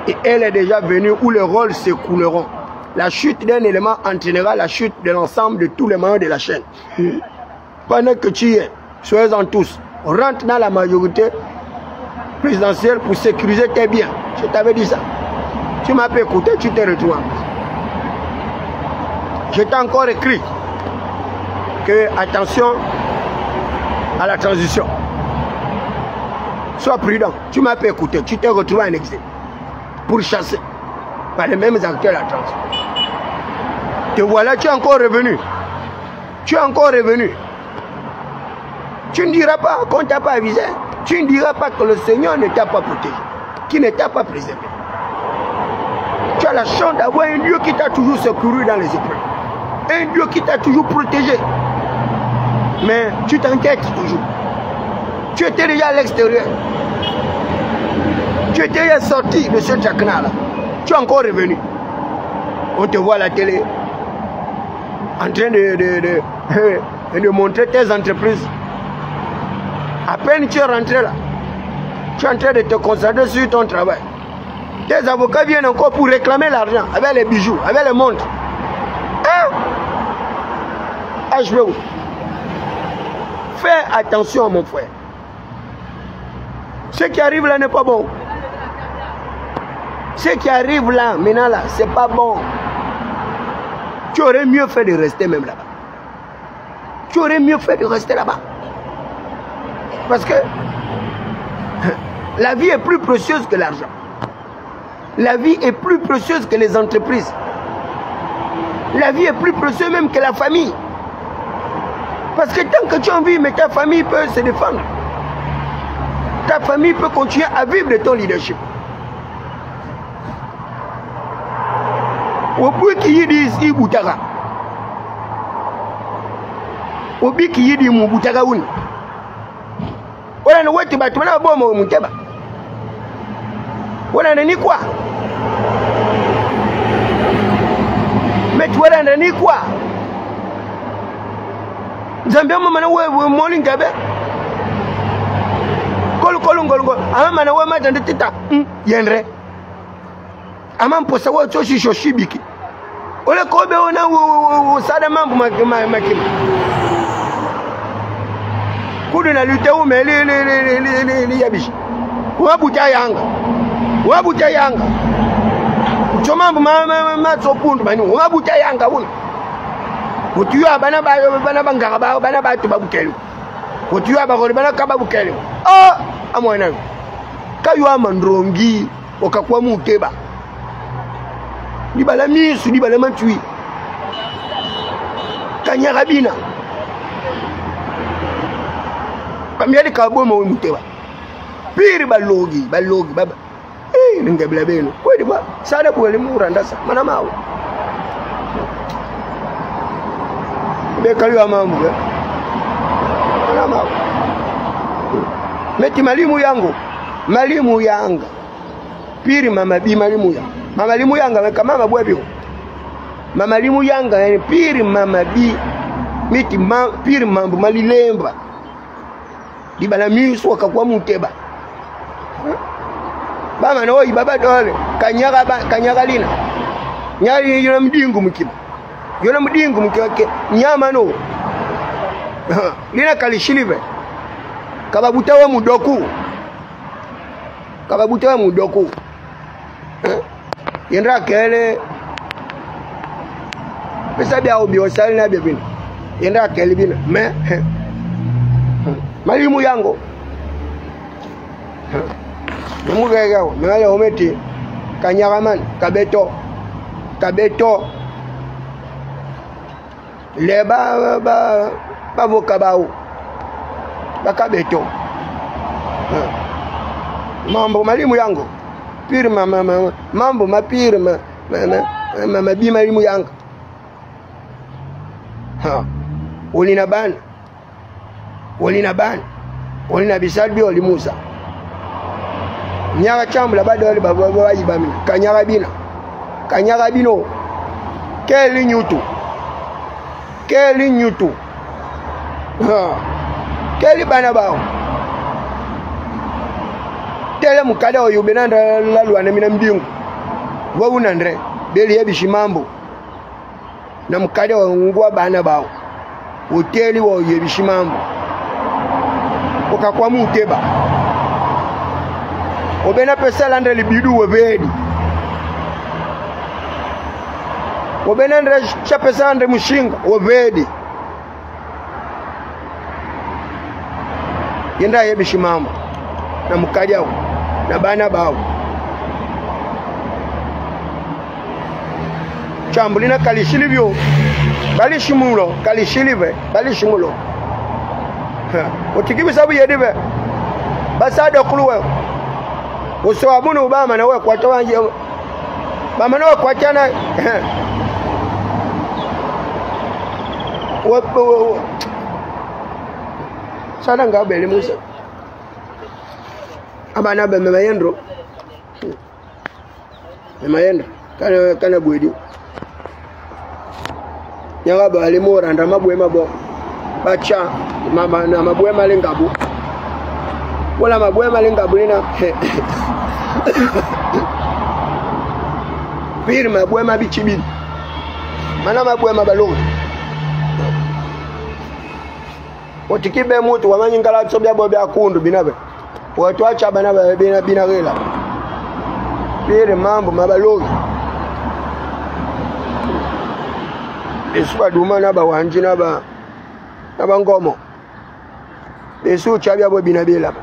[SPEAKER 1] Et elle est déjà venue où les rôles s'écouleront. La chute d'un élément entraînera la chute de l'ensemble de tous les maillons de la chaîne. Pendant que tu y es, soyez-en tous. Rentre dans la majorité présidentielle pour sécuriser tes biens. Je t'avais dit ça. Tu m'as pas écouté, tu t'es retrouvé. Je t'ai encore écrit que attention à la transition. Sois prudent. Tu m'as pas écouté, tu t'es retrouvé en exil pour chasser par les mêmes acteurs la transition. Te voilà, tu es encore revenu. Tu es encore revenu. Tu ne diras pas qu'on ne t'a pas avisé. Tu ne diras pas que le Seigneur ne t'a pas protégé, qui ne t'a pas préservé. Tu as la chance d'avoir un Dieu qui t'a toujours secouru dans les épreuves. Un Dieu qui t'a toujours protégé. Mais tu t'inquiètes toujours. Tu étais déjà à l'extérieur. Tu étais déjà sorti de ce chakra-là. Tu es encore revenu. On te voit à la télé en train de montrer tes entreprises. À peine tu es rentré là, tu es en train de te concentrer sur ton travail. Tes avocats viennent encore pour réclamer l'argent avec les bijoux, avec les montres. Hein? HBO. Fais attention mon frère. Ce qui arrive là n'est pas bon. Ce qui arrive là, maintenant là, c'est pas bon. Tu aurais mieux fait de rester même là-bas. Tu aurais mieux fait de rester là-bas. Parce que la vie est plus précieuse que l'argent. La vie est plus précieuse que les entreprises. La vie est plus précieuse même que la famille. Parce que tant que tu en vis, mais ta famille peut se défendre. Ta famille peut continuer à vivre de ton leadership. Obi qui yidi ibutaka. Obi qui yidi mubutaka wuni. Wala na wetu batu na bomo muteba. Wala na ni quoi? Mais tu wala na ni quoi? Zambia mama na wewe moli ngabe. Kolu ngolgo. Ama na wewe matande tita. Yenre. Ama mposa wewe choshi shoshibiki. Ole kobe ona sada mambo makima. Kudu na lute ume li yabishi. Wabuta yanga. Wabuta yanga. Chomambo matsopundu mani. Wabuta yanga wuni. Kutuya bana bangara bana batu babukelu. Kutuya bagori bana kababukelu. Ah amwana. Kaywa mandrongi okakwa muteba. Dibala misu dibala mantui. Kanyarabina. Kamyali kaboma muteba. Piri balogi baba. Ngabla beno. Kweli ba sada bwele murandasa mana mawo. Bekaliwa mambo. Mana mawo. Meti malimu yanga. Piri mama bi malimu yanga. Mama limu yanga weka mama bwebyo. Mama limu yanga yani piri mama bi miti piri mambo malilemba. Dibala misu wakakwa muteba. Bama na oi baba dole kanyaga lina. Nyari yona mdingu mkiba. Yona mdingu mkiwake nyama no. Lina kalishilive. Kababutawa mudoku. Kababutawa mudoku. Yendra kele pesa bia obi osali na bia bina. Yendra kele bina me malimu yango mugega ngale ometi kanyaraman kabeto le ba vokabao bakabeto mambo malimu yangu pire mambo mapire mabi malimu yangu olina ban olina bisalbi olimusa nyaga chambula bado wale bayibami kanyaga bino keli nyutu keli bana bao tele mukada oyo benanda lalwana mina mbingu wabuna ndre beli yebishimambo na mukada ngwa bana bao hoteli wa yebishimambo okakwa muteba obena pesa landa libidu webedi obena ndre chapesa ndre mushinga webedi yenda yebishimambo na mukadya na bana bao chambulina kalishilivyo balishimulo kalishilive balishimulo otikibi sabu yedive basada kuluwe usawabunu ubama na wewe kwata wanje bama nawe kwatana sana ngabele musa abana be memayendro kana bwedi nyaga bali moranda mabwe mabo bacha mama na mabwe malengabu wala mabwe malengabu nina pire mabwe mabichibili mana mabwe mabalo otikibe mutu wamanyingala tsobya bobya kundu binabe watu acha bana bina gela pire mambo mabalo Esu aduma na ba wanji na ba ngomo Esu chabya bo binabela